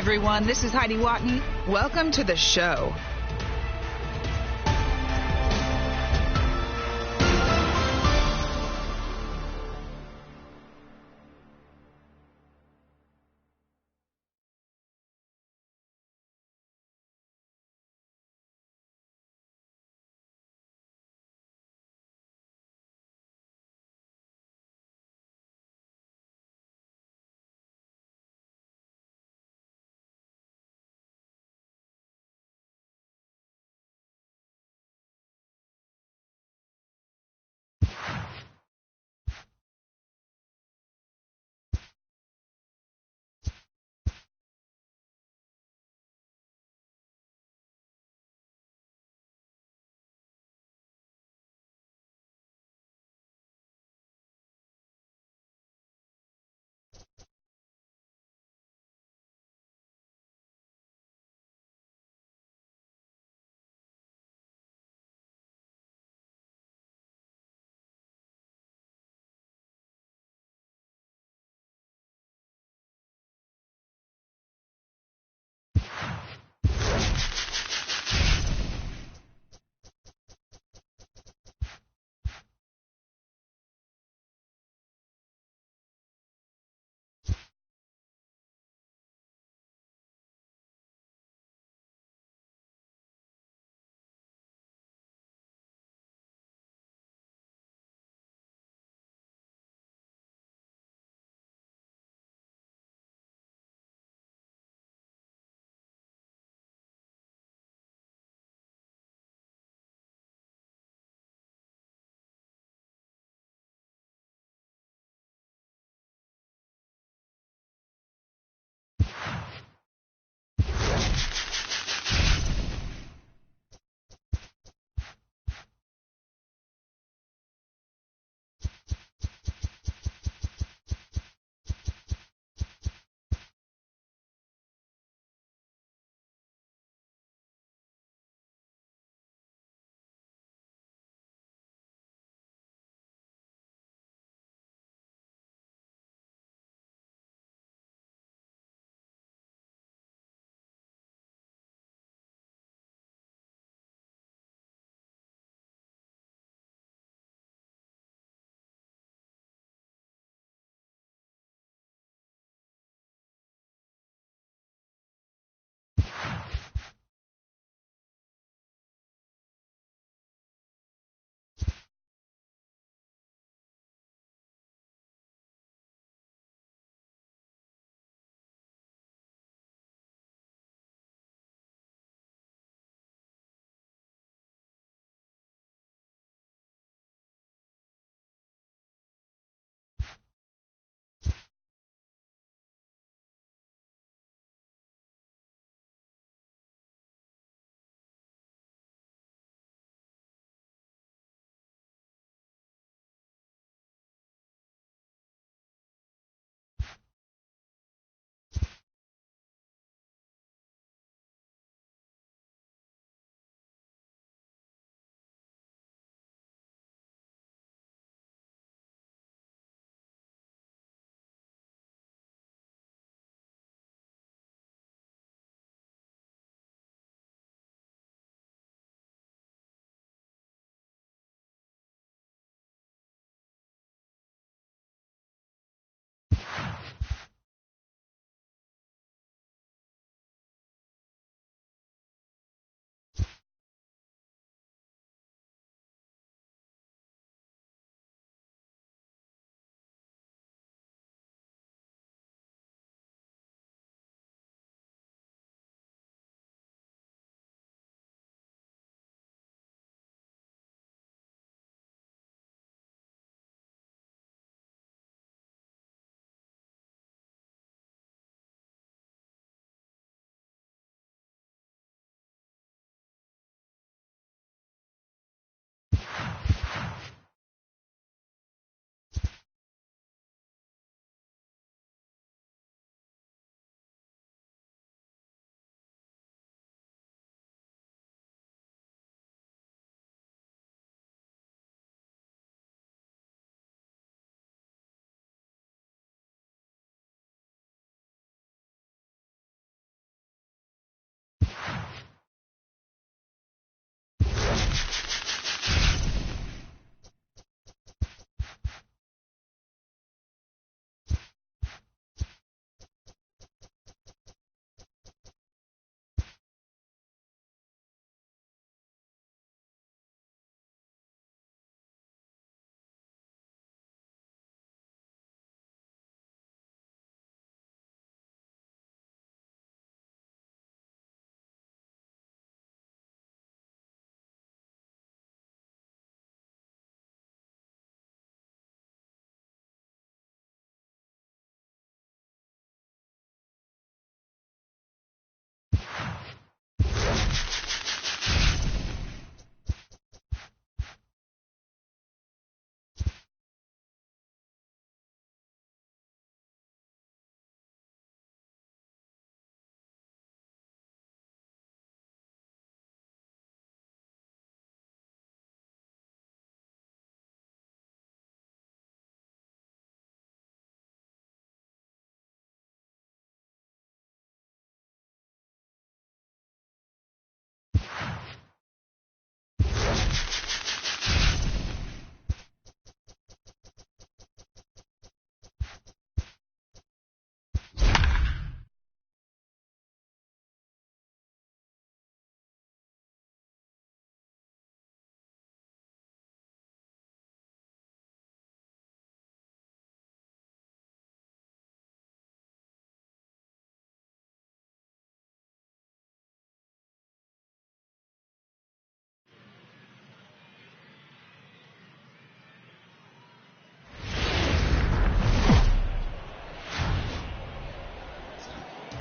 everyone. This is Heidi Watney. Welcome to the show.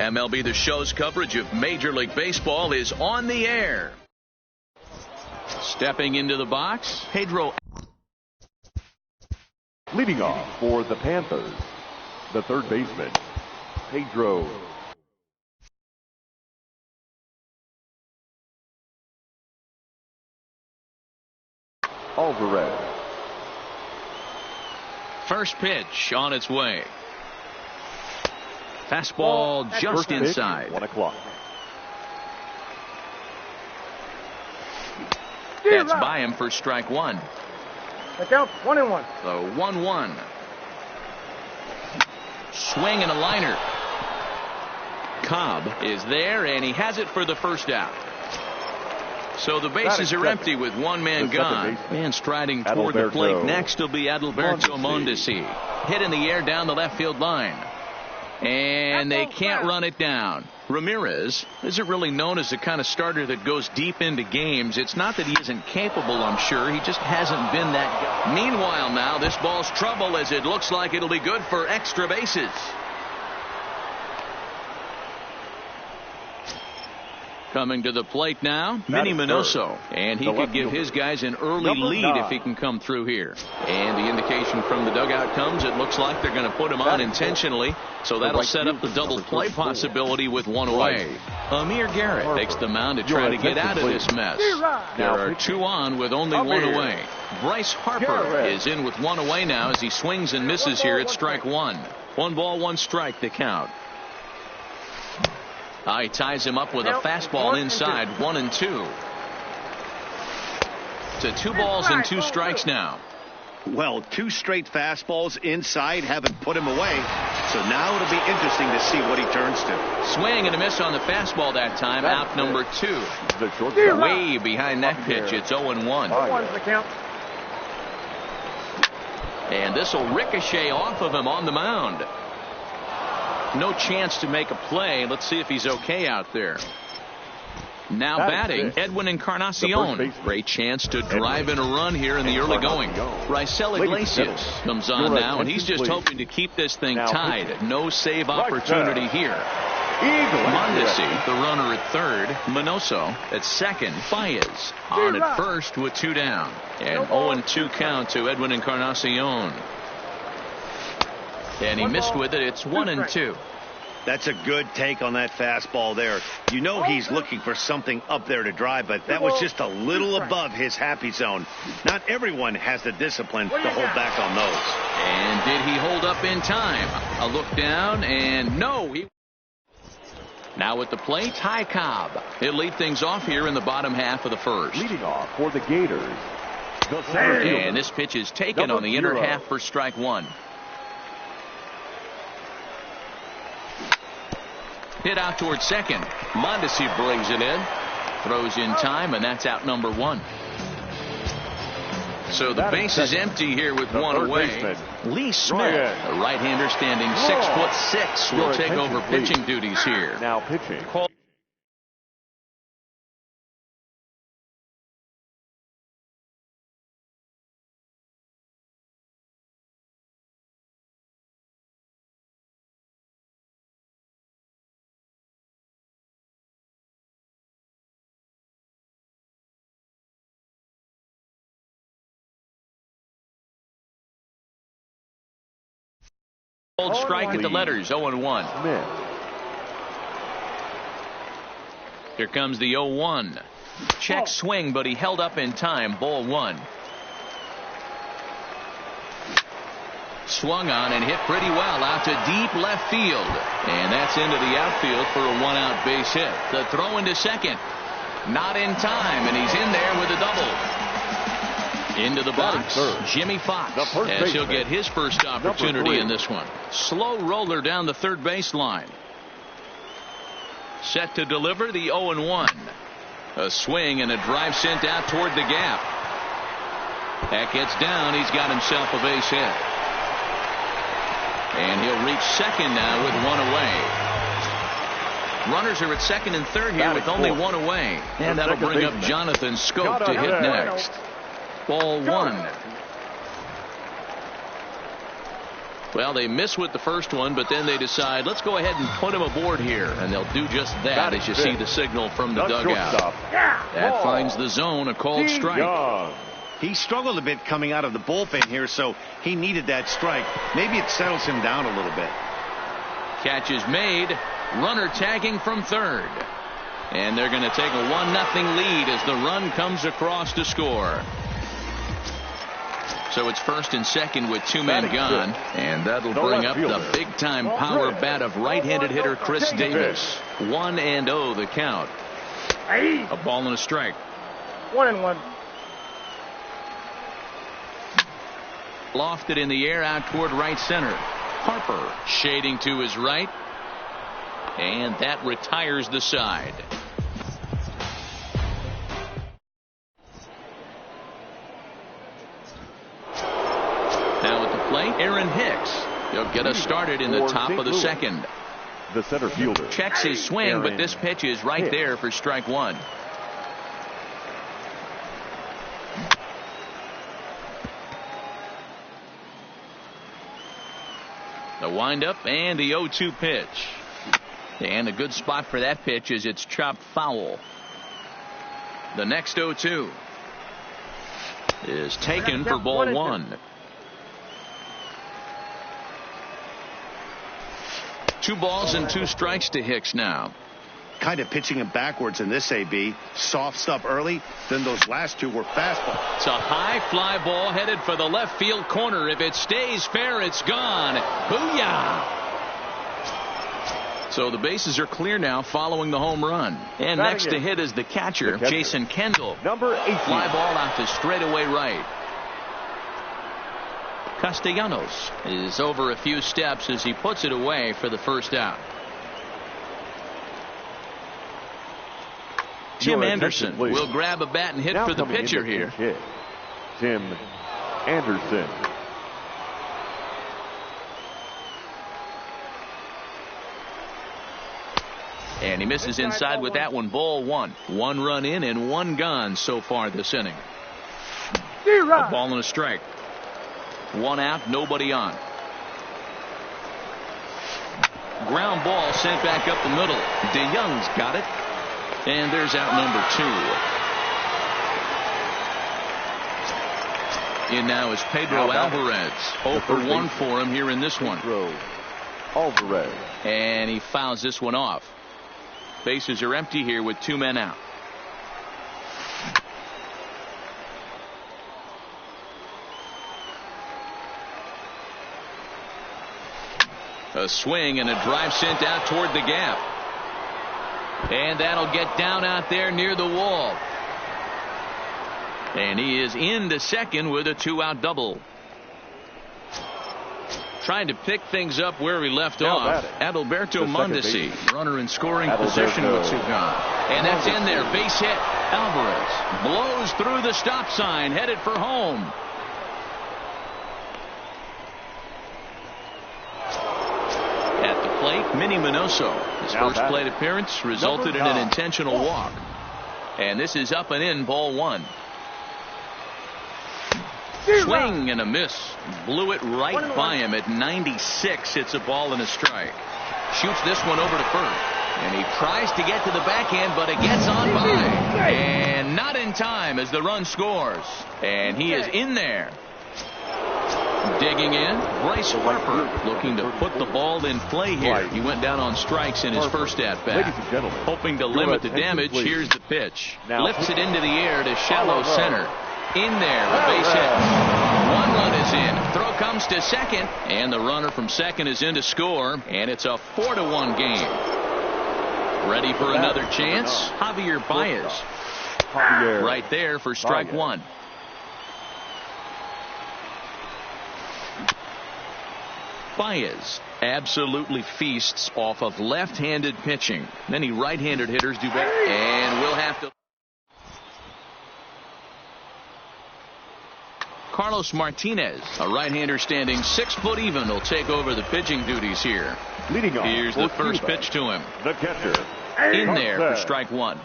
MLB The Show's coverage of Major League Baseball is on the air. Stepping into the box, Pedro. Leading off for the Panthers, the third baseman, Pedro Alvarez. First pitch on its way. Fastball just First inside. Pitch, 1 o'clock. That's by him for strike one. The count 1-1. The 1-1. Swing and a liner. Cobb is there, and he has it for the first out. So the bases are empty with one man gone. And striding toward the plate next will be Adalberto Mondesi. Hit in the air down the left field line. And they can't run it down. Ramirez isn't really known as the kind of starter that goes deep into games. It's not that he isn't capable, I'm sure. He just hasn't been that guy. Meanwhile, now this ball's trouble as it looks like it'll be good for extra bases. Coming to the plate now, Minnie Minoso. And he could give his guys an early lead if he can come through here. And the indication from the dugout comes, it looks like they're going to put him on intentionally. So that'll set up the double play possibility with one away. Amir Garrett takes the mound to try to get out of this mess. There are two on with only one away. Bryce Harper is in with one away now as he swings and misses here at strike one. 1 ball, 1 strike to count. He ties him up with a fastball inside, 1-2. To 2 balls and 2 strikes now. Well, 2 straight fastballs inside haven't put him away. So now it'll be interesting to see what he turns to. Swing and a miss on the fastball that time. Out number 2. Way behind that pitch. It's 0-1. And this will ricochet off of him on the mound. No chance to make a play. Let's see if he's okay out there. Now batting, Edwin Encarnacion. Great chance to drive in a run here in the early going. Raisel Iglesias comes on now, and he's just hoping to keep this thing tied. No save opportunity here. Mondesi, the runner at third. Minoso at second. Baez on at first with 2 down. And 0-2 count to Edwin Encarnacion. And he missed with it. It's 1-2. That's a good take on that fastball there. You know he's looking for something up there to drive, but that was just a little above his happy zone. Not everyone has the discipline to hold back on those. And did he hold up in time? A look down, and no. Now at the plate, Ty Cobb. He'll lead things off here in the bottom half of the first. Leading off for the Gators, and this pitch is taken on the inner half for strike one. Hit out towards second. Mondesi brings it in. Throws in time, and that's out number 1. So the base is empty here with one away. Lee Smith, a right-hander standing 6'6", will take over pitching duties here. Now pitching. Old strike at the letters, 0-1. Here comes the 0-1. Check swing, but he held up in time. Ball 1. Swung on and hit pretty well out to deep left field. And that's into the outfield for a 1-out base hit. The throw into second. Not in time, and he's in there with a double. Into the box, Jimmy Fox, as he'll get his first opportunity in this one. Slow roller down the third baseline. Set to deliver the 0-1. A swing and a drive sent out toward the gap. That gets down. He's got himself a base hit. And he'll reach second now with one away. Runners are at second and third here with only one away. And that'll bring up Jonathan Schoop to hit next. Ball 1. Well, they miss with the first one, but then they decide, let's go ahead and put him aboard here. And they'll do just that as you see the signal from the dugout. That finds the zone, a called strike. He struggled a bit coming out of the bullpen here, so he needed that strike. Maybe it settles him down a little bit. Catch is made. Runner tagging from third. And they're going to take a 1-0 lead as the run comes across to score. So it's first and second with two men gone. And that'll bring up the big-time power bat of right-handed hitter Chris Davis. 1-0 the count. A ball and a strike. 1-1. Lofted in the air out toward right center. Harper shading to his right. And that retires the side. Now at the plate, Aaron Hicks. He'll get us started in the top of the second. The center fielder Checks his swing, but this pitch is right there for strike one. The windup and the 0-2 pitch. And a good spot for that pitch is it's chopped foul. The next 0-2 is taken for ball one. 2 balls and 2 strikes to Hicks now. Kind of pitching him backwards in this AB. Soft stuff early, then those last 2 were fastball. It's a high fly ball headed for the left field corner. If it stays fair, it's gone. Booyah! So the bases are clear now following the home run. And next to hit is the catcher, Jason Kendall. Number 18. Fly ball out to straightaway right. Castellanos is over a few steps as he puts it away for the first out. Tim Anderson will grab a bat and hit for the pitcher here. Tim Anderson. And he misses inside with that one. Ball one. 1 run in and 1 gone so far this inning. A ball and a strike. 1 out, nobody on. Ground ball sent back up the middle. DeYoung's got it. And there's out number 2. In now is Pedro Alvarez. 0 for 1 for him here in this one. Alvarez. And he fouls this one off. Bases are empty here with 2 men out. A swing and a drive sent out toward the gap. And that'll get down out there near the wall. And he is into second with a 2-out double. Trying to pick things up where he left off. Adalberto Mondesi, runner in scoring position with 2 gone. And that's in there. Base hit. Alvarez blows through the stop sign, headed for home. At the plate, Minnie Minoso. His first plate appearance resulted in an intentional walk. And this is up and in, ball 1. Swing and a miss. Blew it right by him at 96. It's a ball and a strike. Shoots this one over to first. And he tries to get to the backhand, but it gets on by. And not in time as the run scores. And he is in there. Digging in, Bryce Harper looking to put the ball in play here. He went down on strikes in his first at-bat. Hoping to limit the damage. Here's the pitch. Lifts it into the air to shallow center. In there, a base hit. 1 run is in. Throw comes to second, and the runner from second is in to score, and it's a 4-1 game. Ready for another chance? Javier Baez. Right there for strike 1. Baez absolutely feasts off of left-handed pitching. Many right-handed hitters do better, and we'll have to. Carlos Martinez, a right-hander standing 6 foot even, will take over the pitching duties here. Here's the first pitch to him. The catcher. In there for strike 1.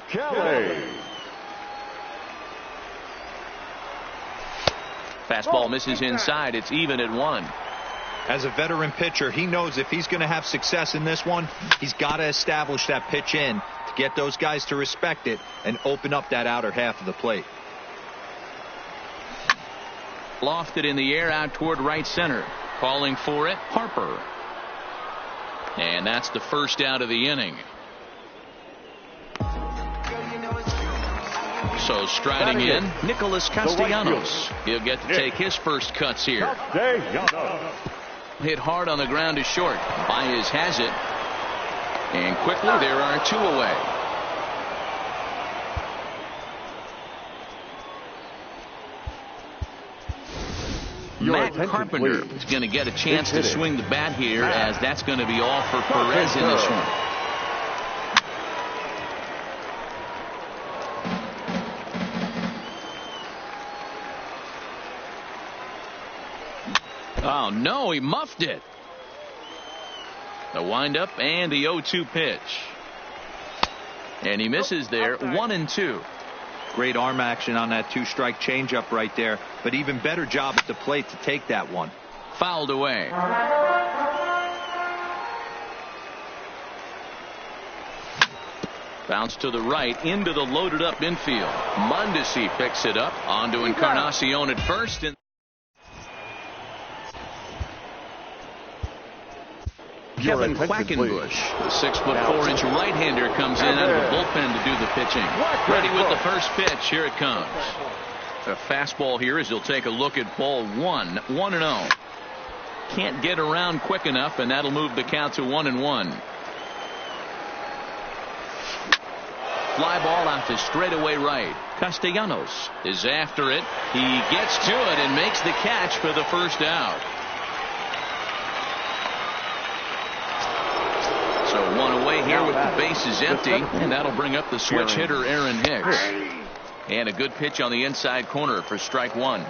Kelly. Fastball misses inside. It's even at 1. As a veteran pitcher, he knows if he's going to have success in this one, he's got to establish that pitch in to get those guys to respect it and open up that outer half of the plate. Lofted in the air out toward right center. Calling for it, Harper. And that's the first out of the inning. So striding in, Nicholas Castellanos. He'll get to take his first cuts here. Hit hard on the ground to short. Baez has it. And quickly there are 2 away. Matt Carpenter is going to get a chance to swing the bat here, as that's going to be all for Perez in this one. Oh, no, he muffed it. The windup and the 0-2 pitch. And he misses there, 1-2. Great arm action on that 2-strike changeup right there, but even better job at the plate to take that one. Fouled away. Bounce to the right into the loaded up infield. Mondesi picks it up onto Encarnacion at first. And Kevin Quackenbush, the 6'4" right-hander, comes in out of the bullpen to do the pitching. Ready with the first pitch. Here it comes. A fastball here as he'll take a look at ball 1. 1-0. Can't get around quick enough, and that'll move the count to 1-1. Fly ball out to straightaway right. Castellanos is after it. He gets to it and makes the catch for the first out. So 1 away here with the bases empty, and that'll bring up the switch hitter Aaron Hicks. And a good pitch on the inside corner for strike 1.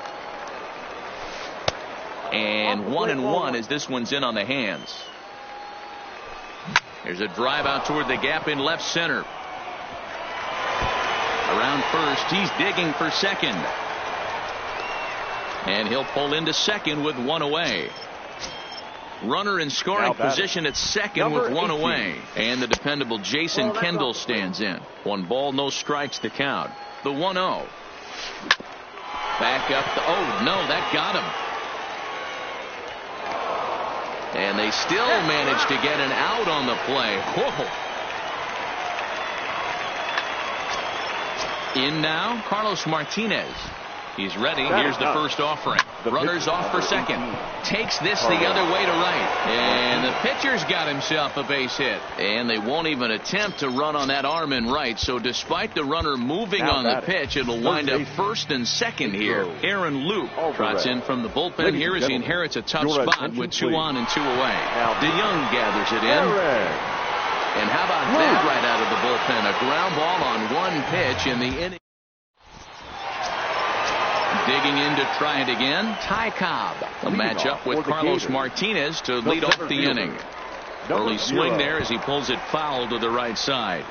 And 1-1 as this one's in on the hands. There's a drive out toward the gap in left center. Around first, he's digging for second. And he'll pull into second with 1 away. Runner in scoring position at second with 1 away. And the dependable Jason Kendall stands in. 1 ball, no strikes to count. The 1-0. Back up. Oh, no, that got him. And they still manage to get an out on the play. Whoa. In now, Carlos Martinez. He's ready. Here's the first offering. Runner's off for second. Takes this the other way to right. And the pitcher's got himself a base hit. And they won't even attempt to run on that arm in right. So despite the runner moving on the pitch, it'll wind up first and second here. Aaron Luke trots in from the bullpen here as he inherits a tough spot with 2 on and 2 away. DeYoung gathers it in. And how about that right out of the bullpen? A ground ball on 1 pitch in the inning. Digging in to try it again, Ty Cobb. A matchup with Carlos Martinez to lead off the inning. Early swing there as he pulls it foul to the right side.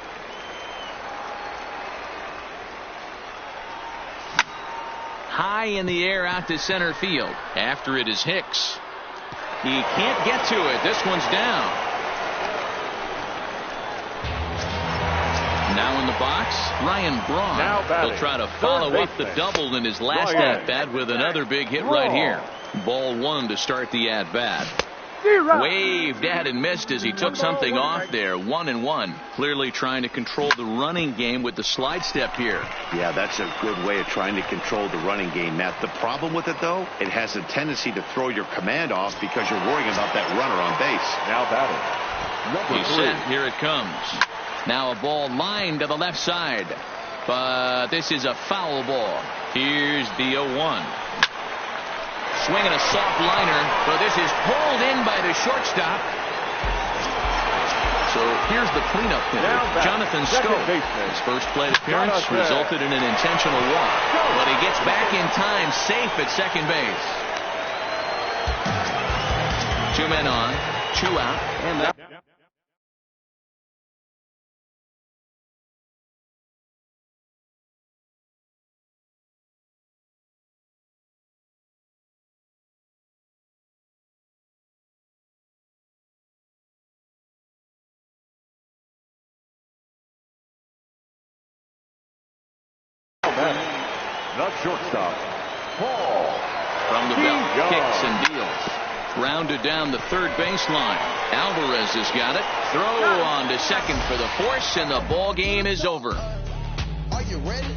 High in the air out to center field. After it is Hicks. He can't get to it. This one's down. Now in the box, Ryan Braun will try to follow up the double in his last at-bat with another big hit right here. Ball 1 to start the at-bat. Waved at and missed as he took something off there. 1-1. Clearly trying to control the running game with the slide step here. Yeah, that's a good way of trying to control the running game, Matt. The problem with it, though, it has a tendency to throw your command off because you're worrying about that runner on base. Now batting. He's set. Here it comes. Now a ball lined to the left side. But this is a foul ball. Here's the 0-1. Swinging a soft liner. But this is pulled in by the shortstop. So here's the cleanup hitter, Jonathan Schoop. His first plate appearance resulted in an intentional walk. But he gets back in time, safe at second base. 2 men on, 2 out. And that The shortstop, Paul From the belt, DeJong. kicks and deals. Rounded down the third baseline. Alvarez has got it. Throw on to second for the force, and the ball game is over. Are you ready?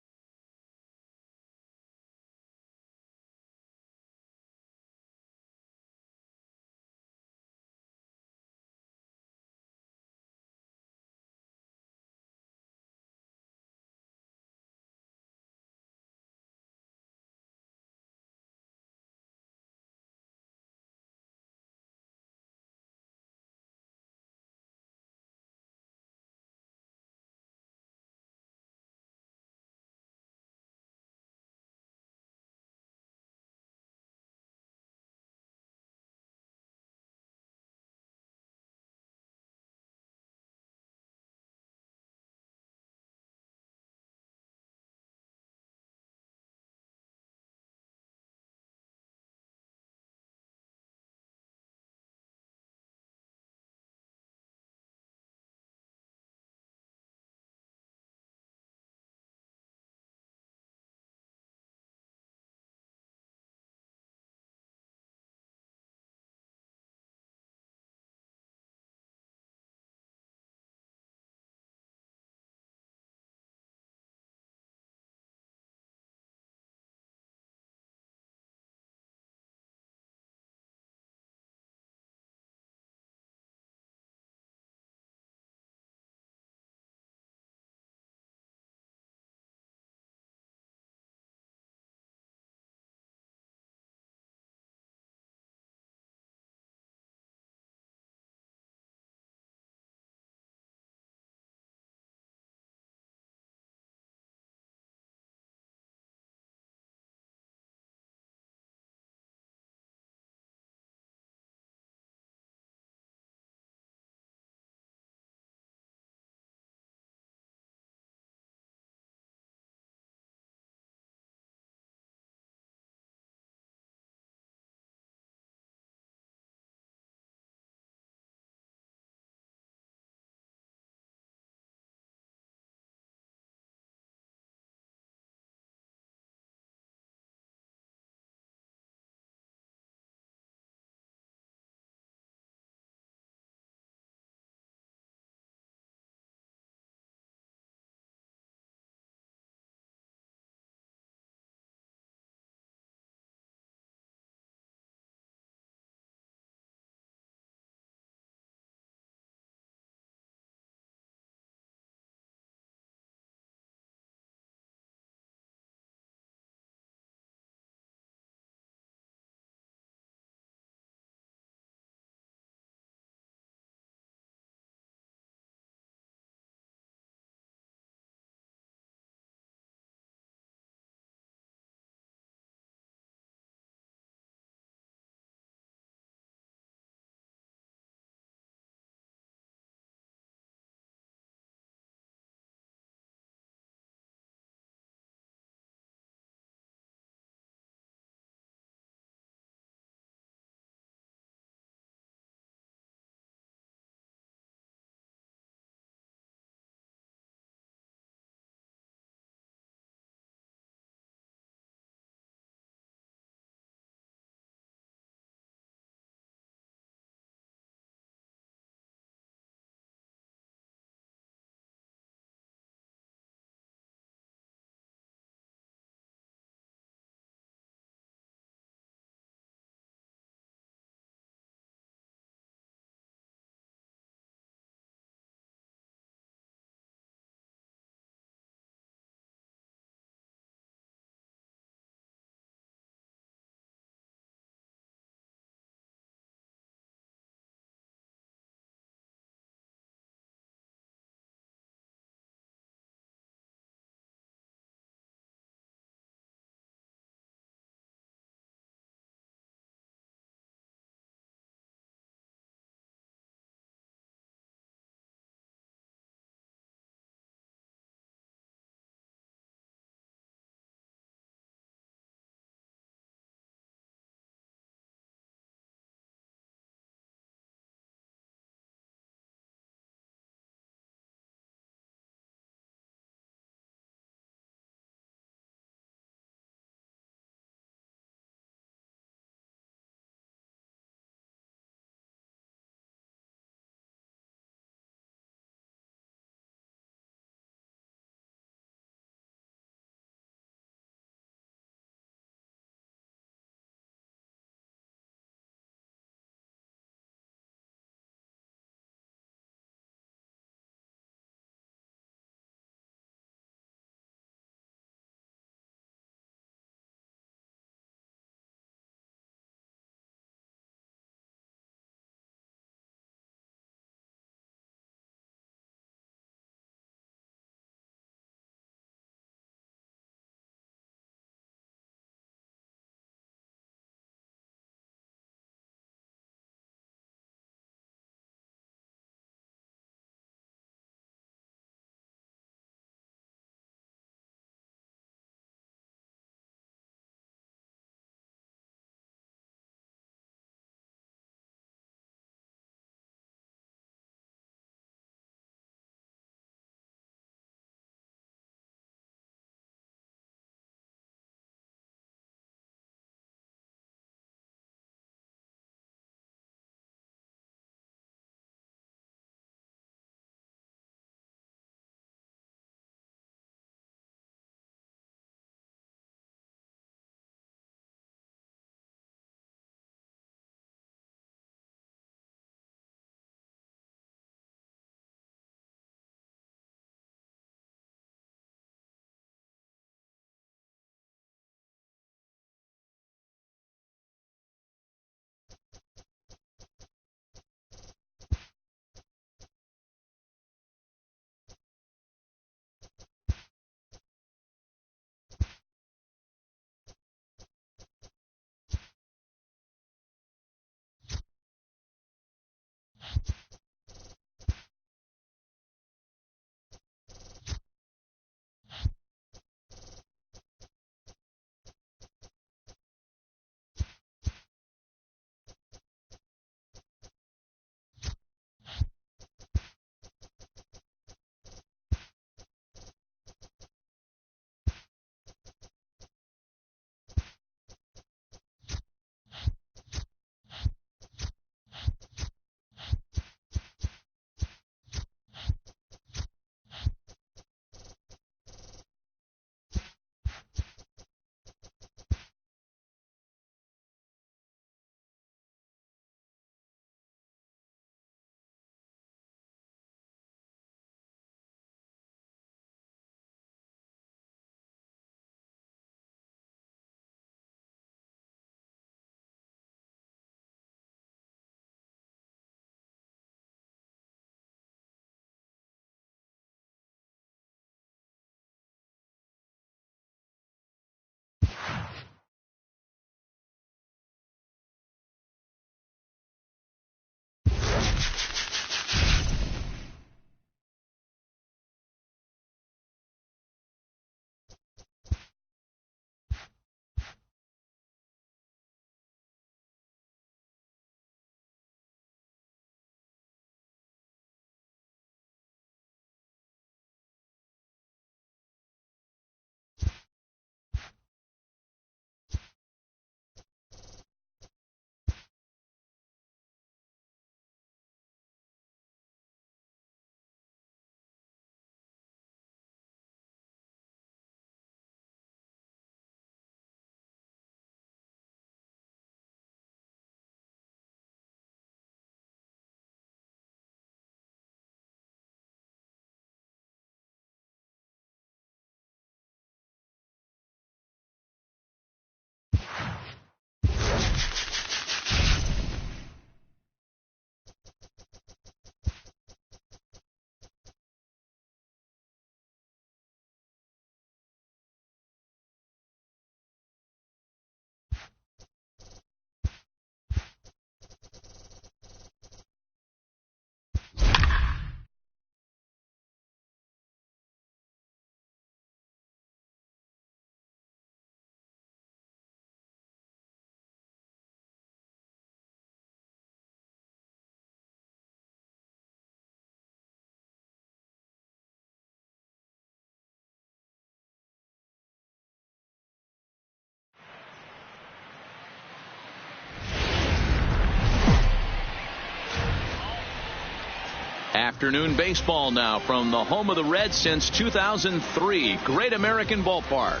Afternoon baseball now from the home of the Reds since 2003. Great American Ballpark.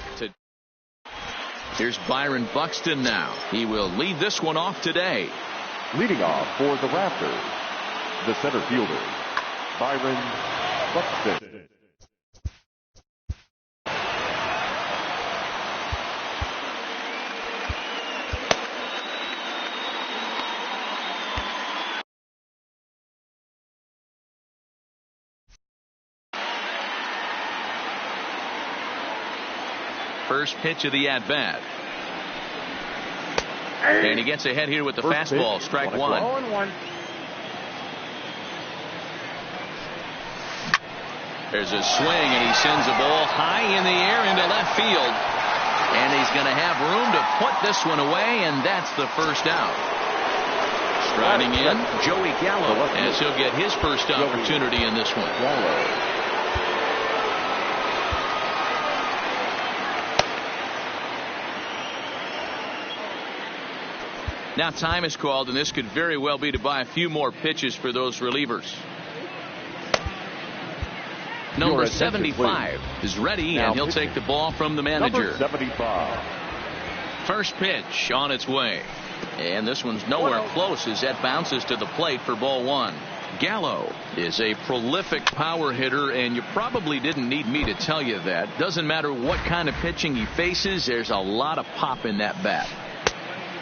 Here's Byron Buxton now. He will lead this one off today. Leading off for the Raptors, the center fielder, Byron Buxton. First pitch of the at-bat. And he gets ahead here with the fastball. Strike one. 0-1. There's a swing, and he sends a ball high in the air into left field. And he's going to have room to put this one away, and that's the first out. Striding in, Joey Gallo, as he'll get his first opportunity in this one. Now time is called, and this could very well be to buy a few more pitches for those relievers. Number 75 is ready, and he'll take the ball from the manager. Number 75. First pitch on its way. And this one's nowhere close as that bounces to the plate for ball one. Gallo is a prolific power hitter, and you probably didn't need me to tell you that. Doesn't matter what kind of pitching he faces, there's a lot of pop in that bat.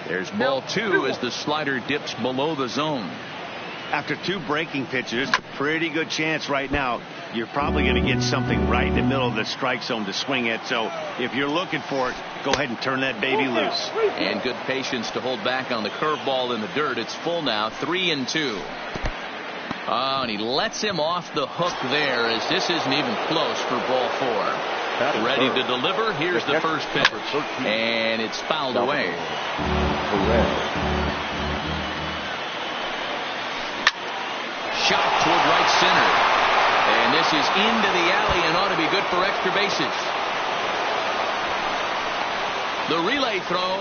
There's ball two as the slider dips below the zone. After two breaking pitches, a pretty good chance right now. You're probably going to get something right in the middle of the strike zone to swing at. So if you're looking for it, go ahead and turn that baby loose. And good patience to hold back on the curveball in the dirt. It's full now, 3-2. Oh, and he lets him off the hook there as this isn't even close for ball four. Ready to deliver. Here's the first pitch. And it's fouled away. Shot toward right center. And this is into the alley and ought to be good for extra bases. The relay throw.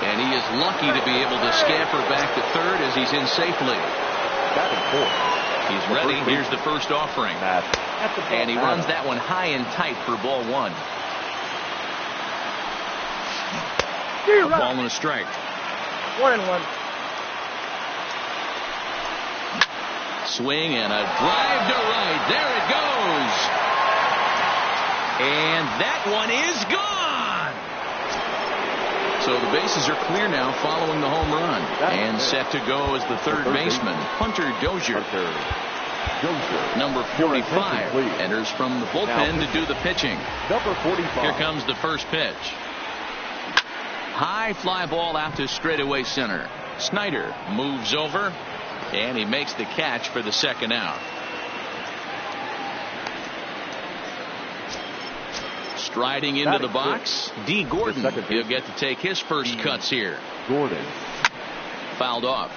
And he is lucky to be able to scamper back to third as he's in safely. He's ready. Here's the first offering. And he runs that one high and tight for ball one. A ball and a strike. 1-1. Swing and a drive to right. There it goes. And that one is gone. So the bases are clear now following the home run. And set to go as the third baseman, Hunter Dozier. Number 45 enters from the bullpen to do the pitching. Number 45. Here comes the first pitch. High fly ball out to straightaway center. Snyder moves over, and he makes the catch for the second out. Striding into the box, D. Gordon. He'll get to take his first cuts here. Gordon. Fouled off.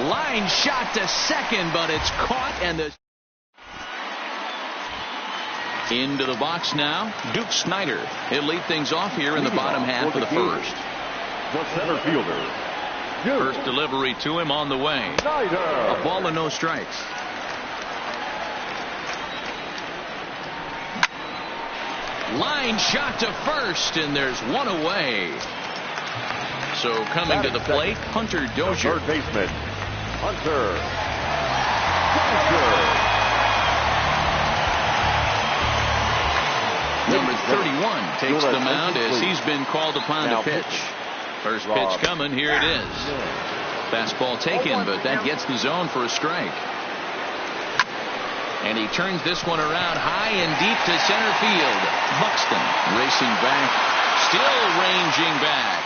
Line shot to second, but it's caught, and the into the box now, Duke Snyder. He'll lead things off here in the bottom half of the first. The center fielder. First delivery to him on the way. Snyder. A ball and no strikes. Line shot to first, and there's one away. So coming to the plate, Hunter Dozier. Third baseman, Hunter Dozier. Number 31 takes the mound as he's been called upon to pitch. First pitch coming. Here it is. Fastball taken, but that gets the zone for a strike. And he turns this one around high and deep to center field. Buxton racing back, still ranging back.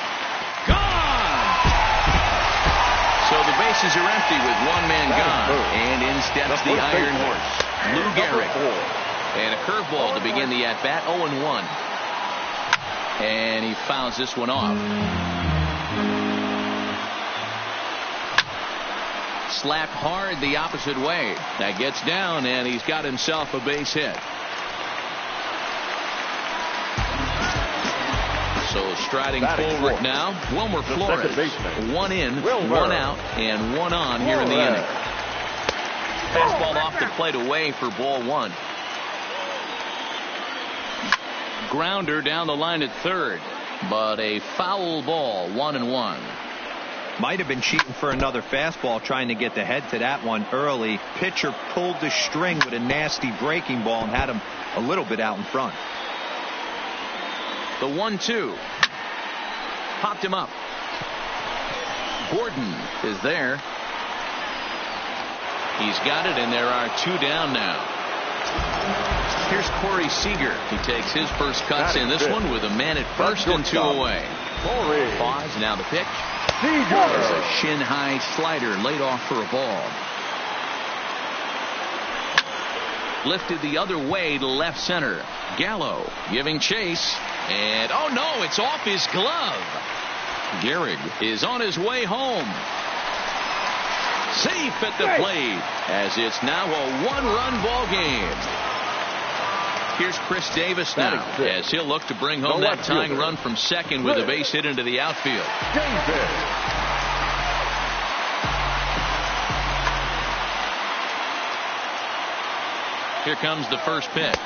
Gone! So the bases are empty with one man gone. And in steps the Iron Horse, Lou Gehrig. And a curveball to begin the at-bat, 0-1. And he fouls this one off. Slapped hard the opposite way. That gets down, and he's got himself a base hit. So Striding forward now, Wilmer Flores. One in, one out, and one on here in the inning. Fastball off the plate away for ball one. Grounder down the line at third, but a foul ball, 1-1. Might have been cheating for another fastball, trying to get the head to that one early. Pitcher pulled the string with a nasty breaking ball and had him a little bit out in front. The 1-2 popped him up. Gordon is there. He's got it, and there are two down now. Here's Corey Seager. He takes his first cuts in this one with a man at first and two away. Pause, now the pitch. There's a shin-high slider laid off for a ball. Lifted the other way to left center. Gallo giving chase. And, oh no, it's off his glove. Gehrig is on his way home. Safe at the plate, as it's now a one-run ball game. Here's Chris Davis now, as he'll look to bring home that tying run from second with a base hit into the outfield. Here comes the first pitch.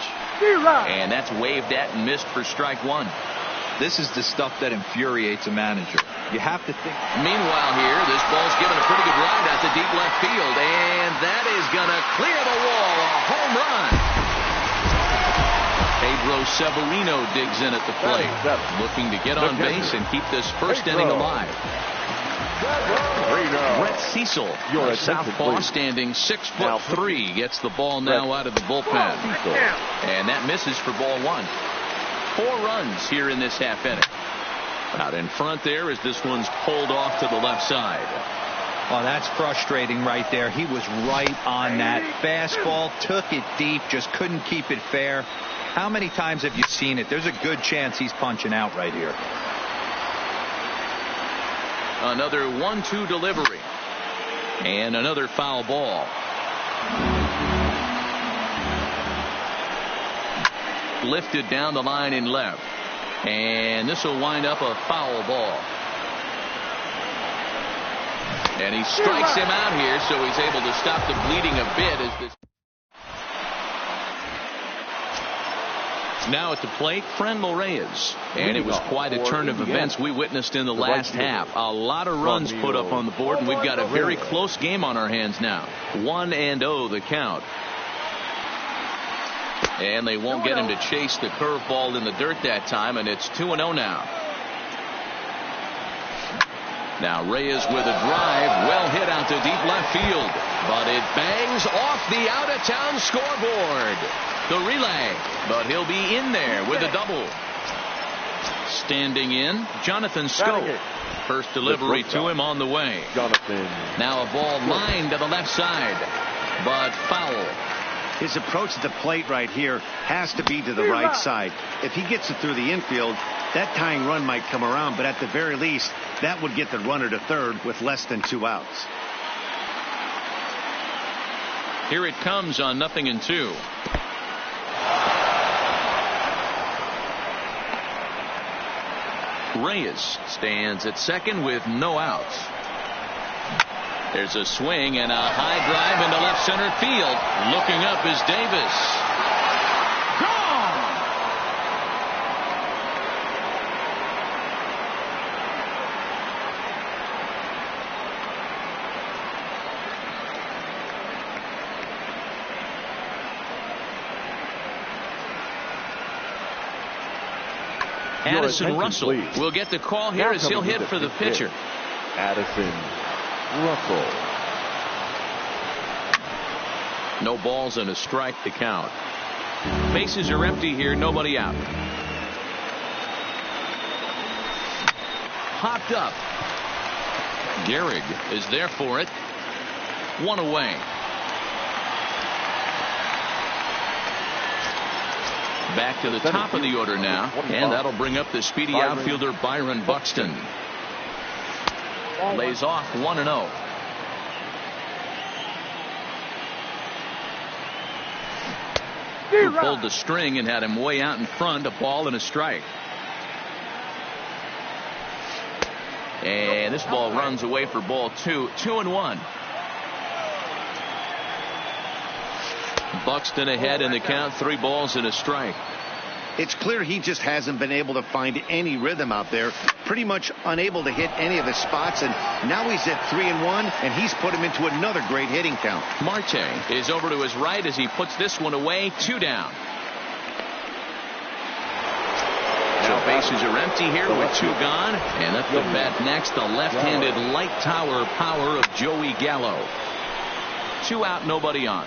And that's waved at and missed for strike one. This is the stuff that infuriates a manager. You have to think. Meanwhile here, this ball's given a pretty good ride out to deep left field. And that is going to clear the wall. A home run. Pedro Severino digs in at the plate, looking to get on base and keep this first inning alive. Brett Cecil, a southpaw, standing 6'3", gets the ball now out of the bullpen. And that misses for ball one. 4 runs here in this half inning. Out in front there as this one's pulled off to the left side. Oh, that's frustrating right there. He was right on that fastball, took it deep, just couldn't keep it fair. How many times have you seen it? There's a good chance he's punching out right here. Another 1-2 delivery. And another foul ball. Lifted down the line in left. And this will wind up a foul ball. And he strikes him out here, so he's able to stop the bleeding a bit as this. Now at the plate, Franmil Reyes. And it was quite a turn of events we witnessed in the last half. A lot of runs put up on the board, and we've got a very close game on our hands now. 1-0 the count. And they won't get him to chase the curveball in the dirt that time, and it's 2-0 now. Now Reyes with a drive, well hit out to deep left field, but it bangs off the out-of-town scoreboard. The relay, but he'll be in there with a double. Standing in, Jonathan Schoop. First delivery to him on the way. Now a ball lined to the left side, but foul. His approach at the plate right here has to be to the right side. If he gets it through the infield, that tying run might come around, but at the very least, that would get the runner to third with less than 2 outs. Here it comes on 0-2. Reyes stands at second with no outs. There's a swing and a high drive into left center field. Looking up is Davis. Gone! Addison Russell will get the call here as he'll hit for the pitcher. Addison Russell. No balls and a strike to count. Bases are empty here, nobody out. Popped up. Gehrig is there for it. 1 away. Back to the top of the order now, and that'll bring up the speedy outfielder Byron Buxton. Lays off 1-0. Who pulled the string and had him way out in front, a ball and a strike. And this ball runs away for ball 2. 2-1. Buxton ahead in the count. 3 balls and a strike. It's clear he just hasn't been able to find any rhythm out there. Pretty much unable to hit any of his spots. And now he's at 3-1, and he's put him into another great hitting count. Marte is over to his right as he puts this one away. 2 down. So bases are empty here with 2 gone. And up to bat next, the left-handed light tower power of Joey Gallo. 2 out, nobody on.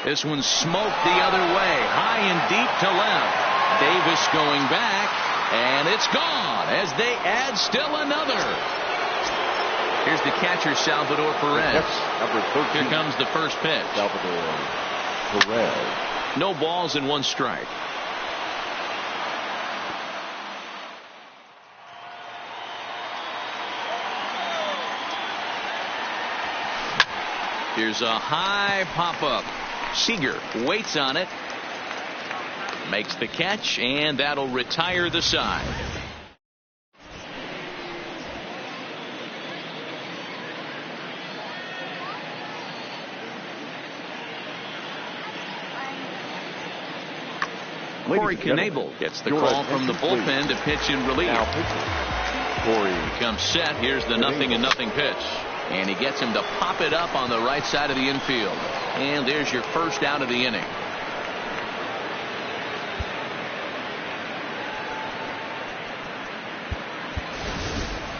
This one's smoked the other way, high and deep to left. Davis going back, and it's gone as they add still another. Here's the catcher, Salvador Perez. Number 13. Here comes the first pitch. Salvador Perez. No balls and 1 strike. Here's a high pop-up. Seager waits on it, makes the catch, and that'll retire the side. Corey Knebel gets the call from the bullpen to pitch in relief. Corey comes set. Here's the 0-0 pitch. And he gets him to pop it up on the right side of the infield. And there's your first out of the inning.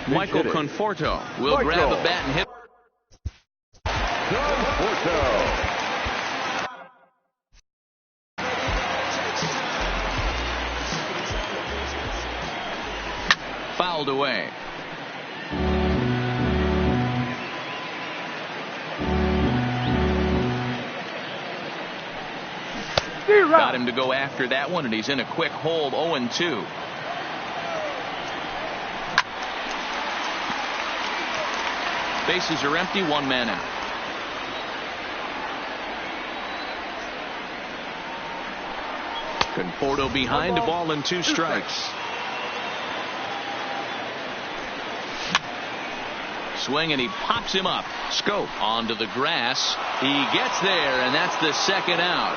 Michael Conforto will grab the bat and hit. Conforto. Fouled away. Got him to go after that one, and he's in a quick hold. 0-2. Bases are empty. 1 man out. Conforto behind, a ball and 2 strikes. Swing, and he pops him up. Scope onto the grass. He gets there, and that's the 2nd out.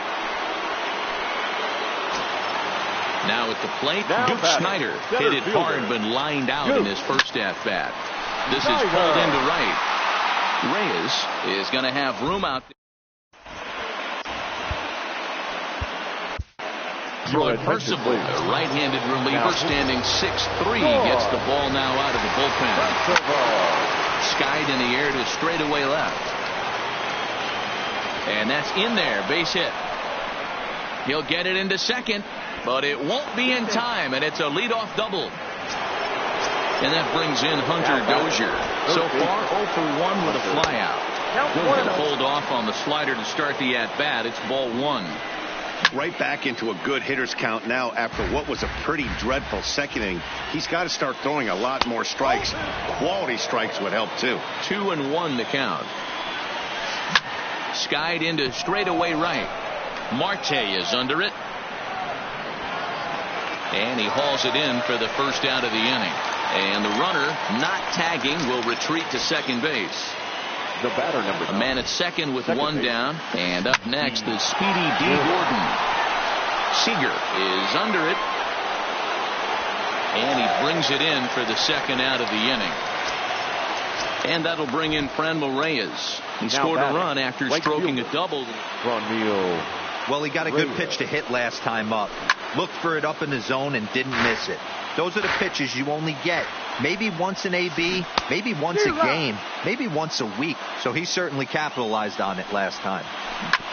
Now at the plate, Duke Snider hit it hard but lined out in his first at-bat. This is pulled into right. Reyes is going to have room out there. Troy Percival, a right-handed reliever, standing 6'3", gets the ball now out of the bullpen. Skied in the air to straightaway left. And that's in there, base hit. He'll get it into second, but it won't be in time, and it's a leadoff double. And that brings in Hunter Dozier. So far, 0 for 1 with a flyout. Going to hold off on the slider to start the at-bat. It's ball 1. Right back into a good hitter's count now after what was a pretty dreadful second inning. He's got to start throwing a lot more strikes. Quality strikes would help too. 2-1 the count. Skied into straightaway right. Marte is under it. And he hauls it in for the first out of the inning. And the runner, not tagging, will retreat to second base. The batter, number 9. A man at second with 1 down. And up next is Speedy D. Gordon. Seager is under it. And he brings it in for the 2nd out of the inning. And that'll bring in Franmil Reyes. He scored a run after stroking a double. Well, he got a good pitch to hit last time up. Looked for it up in the zone and didn't miss it. Those are the pitches you only get maybe once in AB, maybe once a game, maybe once a week. So he certainly capitalized on it last time.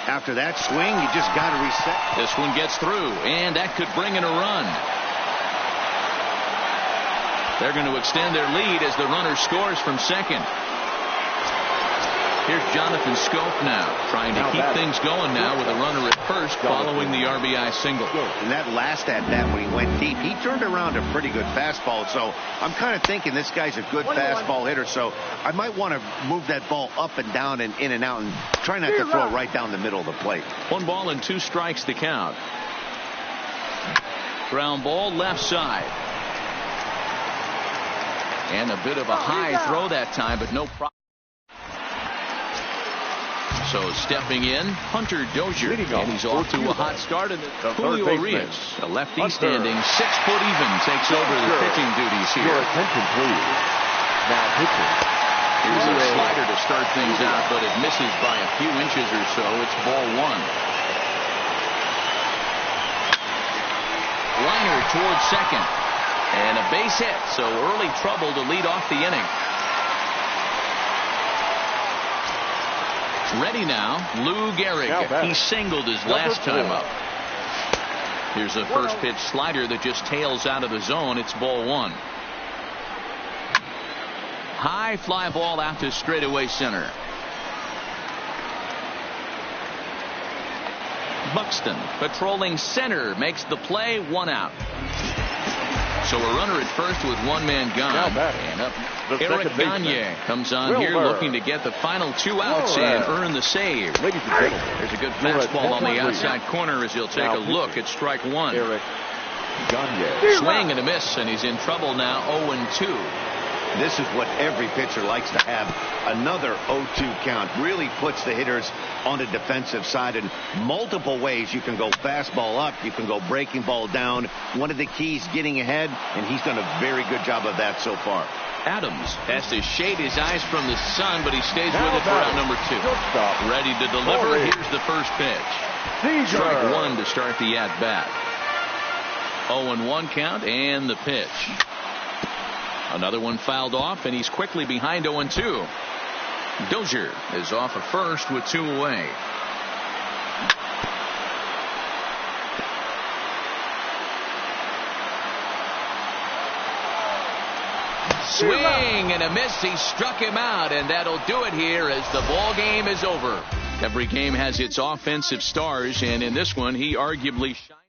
After that swing, you just got to reset. This one gets through, and that could bring in a run. They're going to extend their lead as the runner scores from second. Here's Jonathan Scope now, trying to keep things going now with a runner at first following the RBI single. And that last at-bat when he went deep, he turned around a pretty good fastball. So I'm kind of thinking this guy's a good fastball hitter. So I might want to move that ball up and down and in and out and try not to throw it right down the middle of the plate. 1 ball and 2 strikes to count. Ground ball left side. And a bit of a high throw that time, but no problem. So stepping in, Hunter Dozier, and he's off to a hot start. And Julio Urias, a lefty standing 6 foot even, takes over the pitching duties here. Your attention, please. Now pitching. Here's a slider to start things out, but it misses by a few inches or so. It's ball 1. Liner towards second. And a base hit, so early trouble to lead off the inning. Ready now, Lou Gehrig. He singled his last time up. Here's a first pitch slider that just tails out of the zone. It's ball 1. High fly ball out to straightaway center. Buxton patrolling center makes the play, 1 out. So a runner at first with 1 man gone. And up Eric Gagne comes on here looking to get the final 2 outs and earn the save. Ladies and gentlemen, there's a good fastball on the outside corner as he'll take a look at strike 1. Eric Gagne. Swing and a miss, and he's in trouble now. 0-2. This is what every pitcher likes to have. Another 0-2 count really puts the hitters on the defensive side in multiple ways. You can go fastball up, you can go breaking ball down. One of the keys, getting ahead, and he's done a very good job of that so far. Adams has to shade his eyes from the sun, but he stays with it for out number 2. Ready to deliver. Here's the first pitch. Strike 1 to start the at-bat. 0-1 count and the pitch. Another one fouled off, and he's quickly behind 0-2. Dozier is off at first with 2 away. Swing and a miss. He struck him out, and that'll do it here as the ball game is over. Every game has its offensive stars, and in this one, he arguably shined.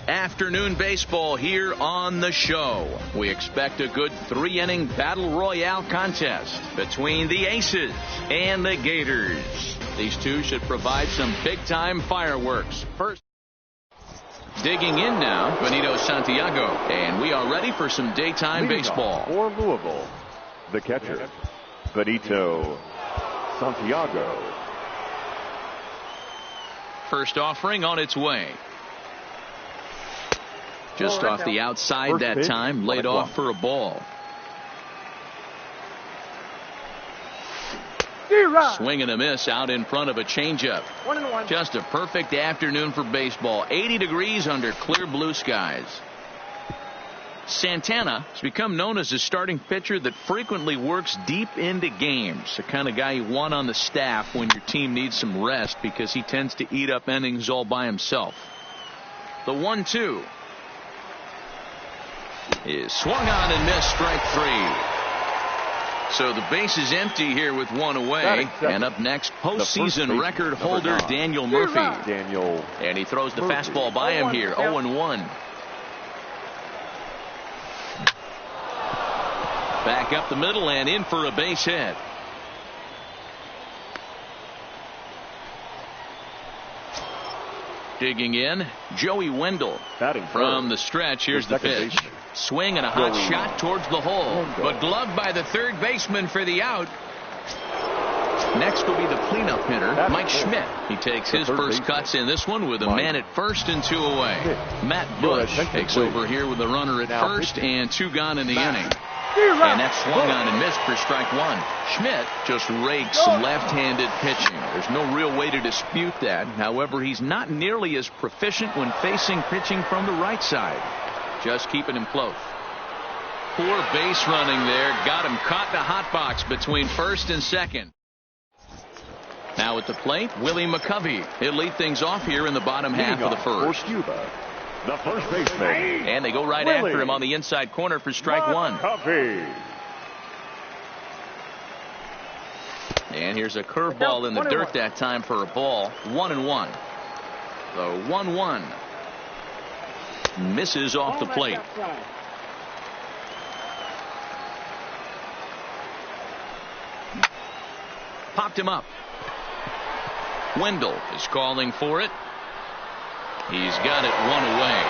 Afternoon baseball here on the show. We expect a good 3-inning battle royale contest between the Aces and the Gators. These two should provide some big-time fireworks. First, digging in now, Benito Santiago, and we are ready for some daytime baseball. For Louisville, the catcher, Benito Santiago. First offering on its way. Just off the outside First that pitch, time, laid off for a ball. Swing and a miss out in front of a changeup. 1-1. Just a perfect afternoon for baseball. 80 degrees under clear blue skies. Santana has become known as a starting pitcher that frequently works deep into games. The kind of guy you want on the staff when your team needs some rest because he tends to eat up innings all by himself. The 1-2 is swung on and missed, strike 3. So the base is empty here with one away. And up next, postseason record holder Daniel Murphy. And he throws the fastball by him here, 0-1. Back up the middle and in for a base hit. Digging in, Joey Wendell. From the stretch, here's the pitch. Swing and a hot shot towards the hole, but gloved by the third baseman for the out. Next will be the cleanup hitter, Mike Schmidt. He takes his first cuts in this one with a man at first and 2 away. Matt Bush takes over here with a runner at first and 2 gone in the inning. And that's swung on and missed for strike 1. Schmidt just rakes left-handed pitching. There's no real way to dispute that. However, he's not nearly as proficient when facing pitching from the right side. Just keeping him close. Poor base running there. Got him caught in a hot box between first and second. Now at the plate, Willie McCovey. He'll lead things off here in the bottom half of the first. The first baseman. And they go right after him on the inside corner for strike 1. And here's a curveball in the dirt that time for a ball. 1-1. The 1-1. Misses off the plate. Popped him up. Wendell is calling for it. He's got it 1 away.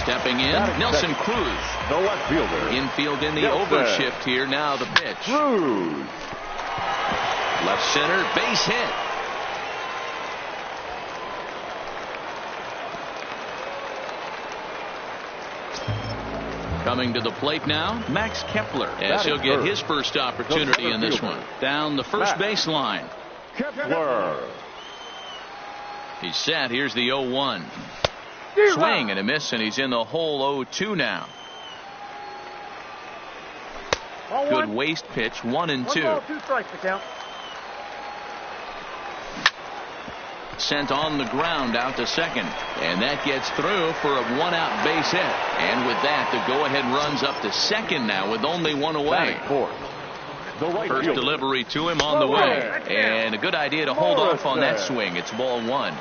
Stepping in, Nelson Cruz. The left fielder. Infield in the overshift here. Now the pitch. Cruz. Left center, base hit. Coming to the plate now, Max Kepler, as he'll get his first opportunity in this one. Down the first baseline. Kepler. He's set. Here's the 0-1. Swing and a miss, and he's in the hole 0-2 now. Good waste pitch, 1-2. 2 strikes to count. Sent on the ground out to second, and that gets through for a 1-out base hit. And with that, the go-ahead runs up to second now with only 1 away. First delivery to him on the way, and a good idea to hold off on that swing. It's ball 1.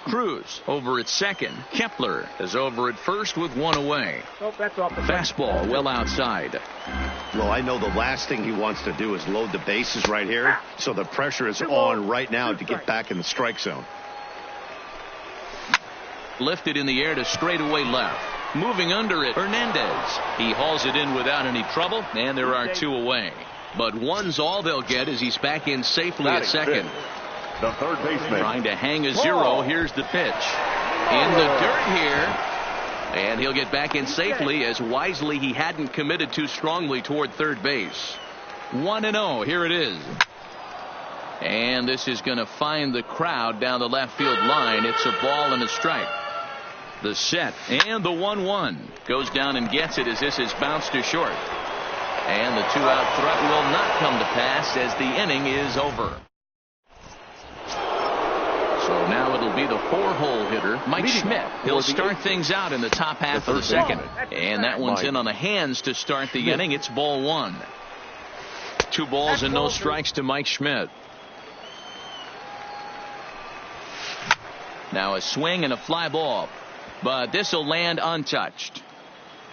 Cruz over at second. Kepler is over at first with 1 away. That's off the fastball well outside. Well, I know the last thing he wants to do is load the bases right here, so the pressure is on right now to get back in the strike zone. Lifted in the air to straightaway left. Moving under it, Hernandez. He hauls it in without any trouble, and there are 2 away. But 1's all they'll get as he's back in safely at second. The third baseman. Trying to hang a 0. Here's the pitch. In the dirt here. And he'll get back in safely as wisely he hadn't committed too strongly toward third base. 1-0. Here it is. And this is going to find the crowd down the left field line. It's a ball and a strike. The set and the 1-1 goes down and gets it as this is bounced to short. And the 2-out threat will not come to pass as the inning is over. So now it'll be the 4-hole hitter, Mike Schmidt. He'll start things out in the top half of the second. And that one's in on the hands to start the inning. It's ball 1. 2 balls and no strikes to Mike Schmidt. Now a swing and a fly ball, but this will land untouched.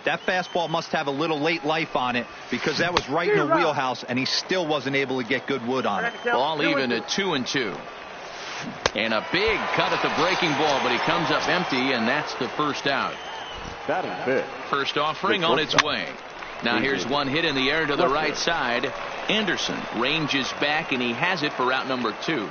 That fastball must have a little late life on it because that was right in the wheelhouse, and he still wasn't able to get good wood on it. Ball even at 2-2. And a big cut at the breaking ball, but he comes up empty, and that's the first out. Batting fifth. First offering on its way. Now here's one hit in the air to the right side. Anderson ranges back, and he has it for out number 2.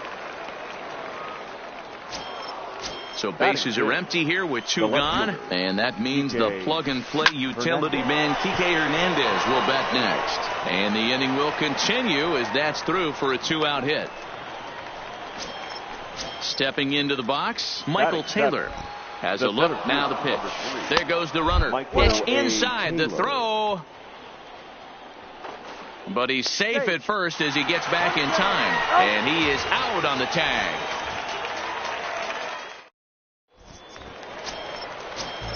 So bases are empty here with 2 gone, and that means the plug-and-play utility man Kike Hernandez will bat next. And the inning will continue as that's through for a 2-out hit. Stepping into the box, Michael Taylor has a look. Now the pitch. There goes the runner. Pitch inside the throw. But he's safe at first as he gets back in time. And he is out on the tag.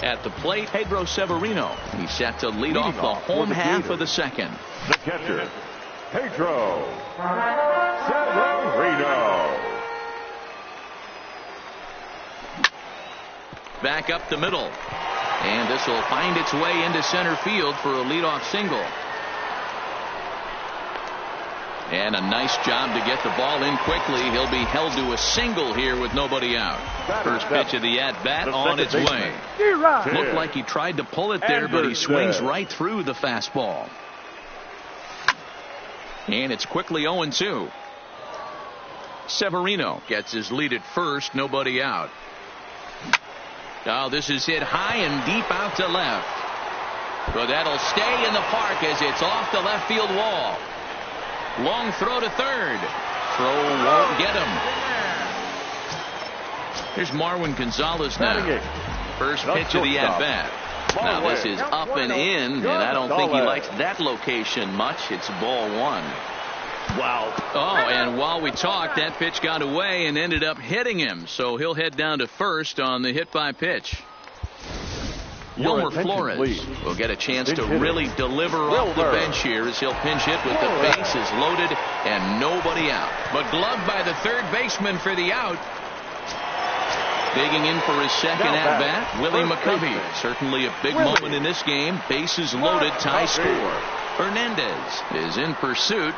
At the plate, Pedro Severino. He's set to lead off the home half of the second. The catcher, Pedro Severino. Back up the middle. And this will find its way into center field for a leadoff single. And a nice job to get the ball in quickly. He'll be held to a single here with nobody out. First pitch of the at-bat on its way. Looked like he tried to pull it there, but he swings right through the fastball. And it's quickly 0-2. Severino gets his lead at first, nobody out. Now this is hit high and deep out to left. But that'll stay in the park as it's off the left field wall. Long throw to third. Throw won't get him. Here's Marwin Gonzalez now. First pitch of the at-bat. Now this is up and in, and I don't think he likes that location much. It's ball 1. Wow. Oh, and while we talked, that pitch got away and ended up hitting him. So he'll head down to first on the hit by pitch. Wilmer Flores will get a chance to really deliver off the bench here as he'll pinch hit with the bases loaded and nobody out. But gloved by the third baseman for the out. Digging in for his second at-bat, Willie McCovey. Certainly a big moment in this game. Bases loaded, tie score. Hernandez is in pursuit.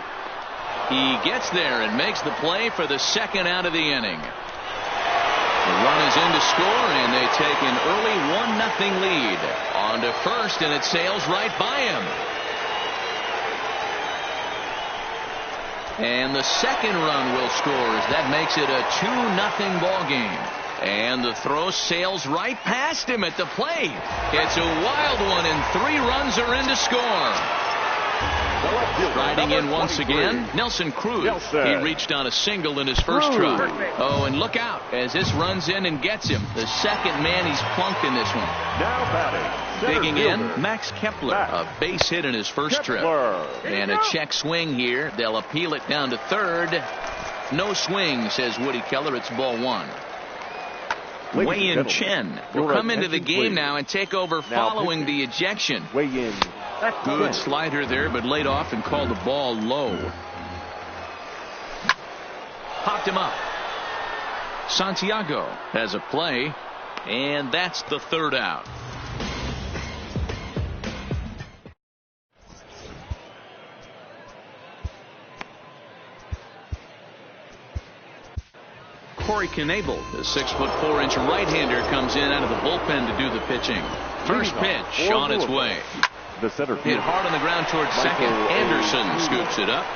He gets there and makes the play for the second out of the inning. The run is in to score, and they take an early 1-0 lead. On to first, and it sails right by him. And the second run will score as that makes it a 2-0 ball game. And the throw sails right past him at the plate. It's a wild one, and 3 runs are in to score. Riding in once again, Nelson Cruz. He reached on a single in his first try. Oh, and look out as this runs in and gets him. The second man he's plunked in this one. Now batting. Digging in, Max Kepler. A base hit in his first trip. And a check swing here. They'll appeal it down to third. No swing, says Woody Keller. It's ball 1. Wei-Yin Chen will come into the game now and take over following the ejection. Wei-Yin. Good slider there, but laid off and called the ball low. Popped him up. Santiago has a play, and that's the third out. Corey Knebel, the 6'4" right-hander, comes in out of the bullpen to do the pitching. First pitch on its way. The center field. Hit hard on the ground towards second. Anderson scoops it up.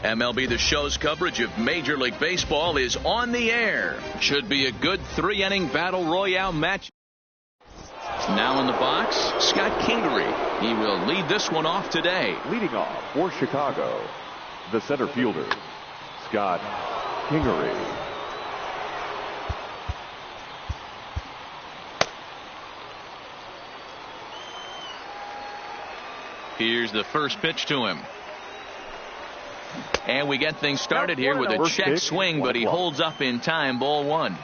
MLB The Show's coverage of Major League Baseball is on the air. Should be a good 3-inning battle royale match. Now in the box, Scott Kingery. He will lead this one off today. Leading off for Chicago, the center fielder, Scott Kingery. Here's the first pitch to him. And we get things started here with a check swing, but he holds up in time. Ball 1.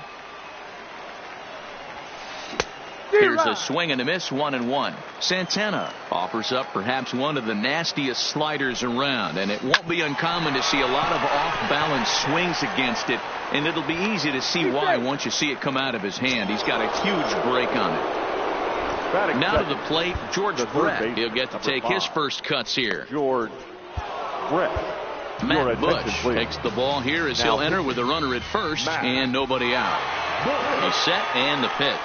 Here's a swing and a miss, 1-1. Santana offers up perhaps one of the nastiest sliders around, and it won't be uncommon to see a lot of off-balance swings against it, and it'll be easy to see why once you see it come out of his hand. He's got a huge break on it. Now to the plate, George Brett. He'll get to take his first cuts here. George Brett. Matt Bush takes the ball here as he'll enter with a runner at first and nobody out. He's set and the pitch.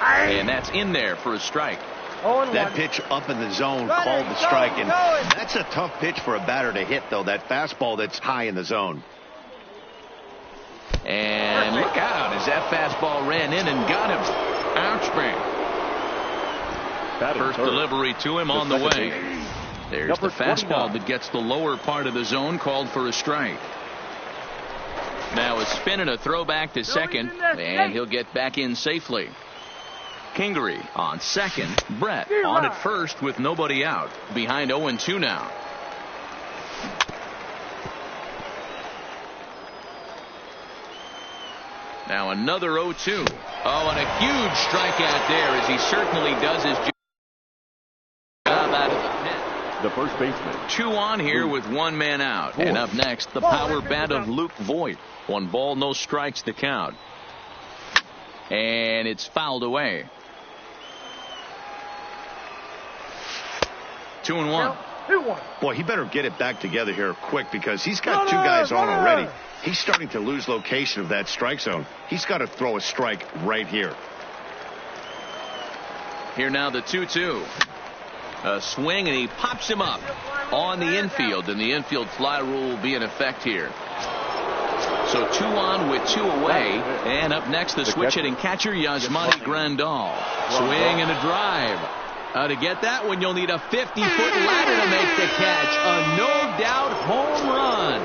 And that's in there for a strike. That pitch up in the zone called the strike, and that's a tough pitch for a batter to hit, though. That fastball that's high in the zone. And look out as that fastball ran in and got him. Ouch, man. First delivery to him on the way. There's the fastball that gets the lower part of the zone, called for a strike. Now a spin and a throw back to second, and he'll get back in safely. Kingery on second. Brett on at first with nobody out. Behind 0-2 now. Now another 0-2. Oh, and a huge strikeout there as he certainly does his job out of the pit. The first baseman. 2 on here with 1 man out. And up next, the power bat of Luke Voit. 1 ball, no strikes to count. And it's fouled away. 2-1. Boy, he better get it back together here quick because he's got 2 guys on already. He's starting to lose location of that strike zone. He's got to throw a strike right here. Here now the 2-2. A swing, and he pops him up on the infield, and the infield fly rule will be in effect here. So 2 on with 2 away, and up next the switch hitting catcher Yasmani Grandal. Swing and a drive. To get that one, you'll need a 50-foot ladder to make the catch. A no-doubt home run.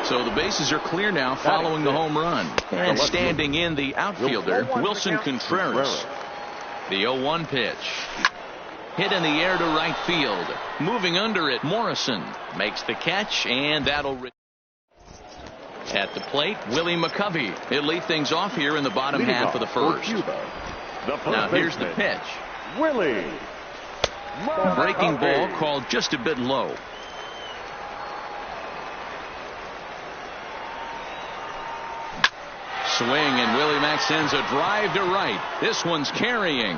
So the bases are clear now following the home run. And standing in the outfielder, Wilson Contreras. The 0-1 pitch. Hit in the air to right field. Moving under it, Morrison makes the catch, and that'll... At the plate, Willie McCovey. He'll lead things off here in the bottom half of the first. Now here's the pitch. Willie. Breaking ball called just a bit low. Swing, and Willie Mack sends a drive to right. This one's carrying.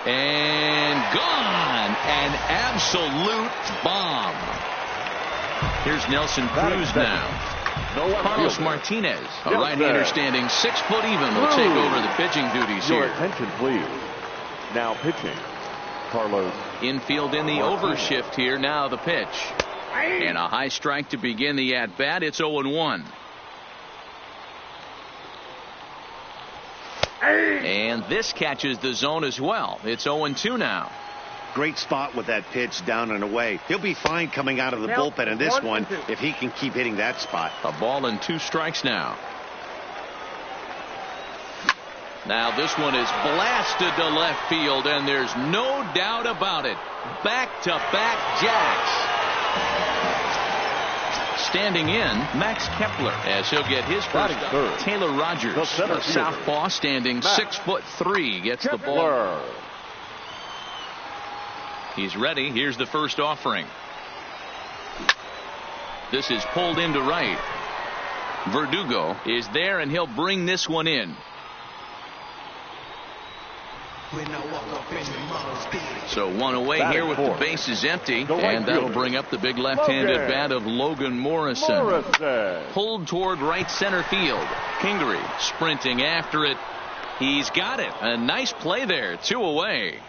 And gone. An absolute bomb. Here's Nelson Cruz now. Carlos Martinez, a right-hander standing 6 foot even, will take over the pitching duties Your here. attention, please. Now pitching, Carlos. Infield in the overshift here. Now the pitch. And a high strike to begin the at-bat. It's 0-1. And this catches the zone as well. It's 0-2 now. Great spot with that pitch down and away. He'll be fine coming out of the bullpen in this one if he can keep hitting that spot. A ball and 2 strikes now. Now this one is blasted to left field, and there's no doubt about it. Back-to-back jacks. Standing in, Max Kepler, as he'll get his first. Taylor Rogers, a southpaw, standing 6'3", gets the ball. He's ready. Here's the first offering. This is pulled into right. Verdugo is there, and he'll bring this one in. So 1 away here with the bases empty, and that'll bring up the big left-handed bat of Logan Morrison. Pulled toward right center field. Kingery sprinting after it. He's got it. A nice play there. 2 away.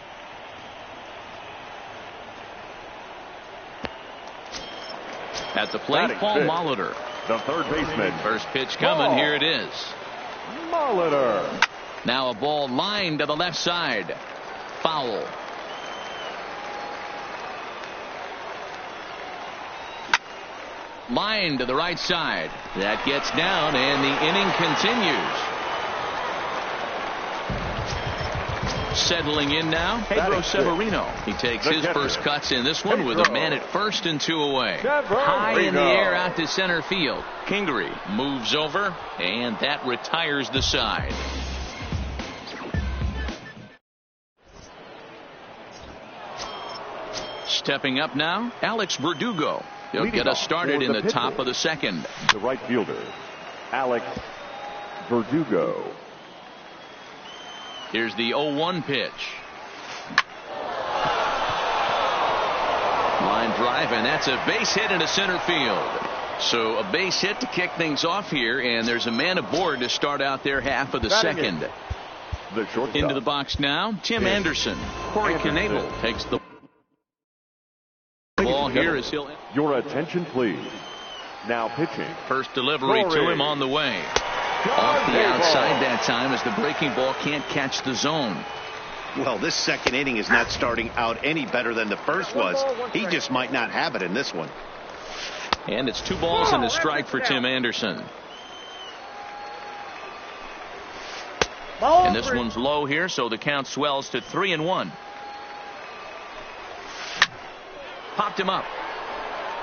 At the plate, Batting Paul fifth, Molitor. the third baseman. First pitch coming. Paul Here it is. Molitor. Now a ball lined to the left side. Foul. Line to the right side. That gets down, and the inning continues. Settling in now, Pedro Severino. He takes his first cuts in this one with a man at first and 2 away. High in the air out to center field. Kingery moves over, and that retires the side. Stepping up now, Alex Verdugo. He'll get us started in the top of the second. The right fielder, Alex Verdugo. Here's the 0-1 pitch. Line drive, and that's a base hit into center field. So a base hit to kick things off here, and there's a man aboard to start out their half of the second. The shortstop. Into the box now, Tim Anderson. Corey Knebel takes the ball here as he'll. Your attention, please. Now pitching. First delivery to him on the way. Off the outside that time as the breaking ball can't catch the zone. Well, this second inning is not starting out any better than the first was. He just might not have it in this one. And it's 2 balls and a strike for Tim Anderson. And this one's low here, so the count swells to 3-1. Popped him up.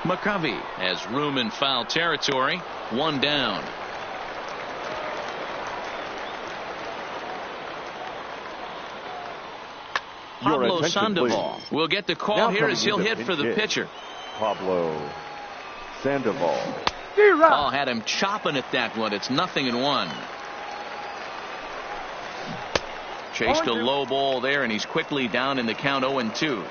McCovey has room in foul territory. 1 down. Pablo Sandoval will get the call here as he'll hit for the pitcher. Pablo Sandoval. Ball had him chopping at that one. It's 0-1. Chased a low ball there, and he's quickly down in the count 0-2.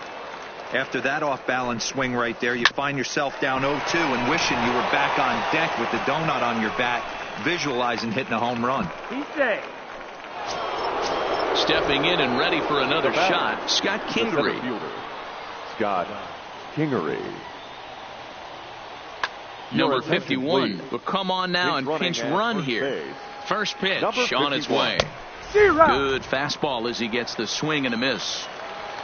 After that off-balance swing right there, you find yourself down 0-2 and wishing you were back on deck with the donut on your bat, visualizing hitting a home run. Stepping in and ready for another shot, Scott Kingery. Scott Kingery. Number 51 will come on now and pinch run here. First pitch on its way. Good fastball as he gets the swing and a miss.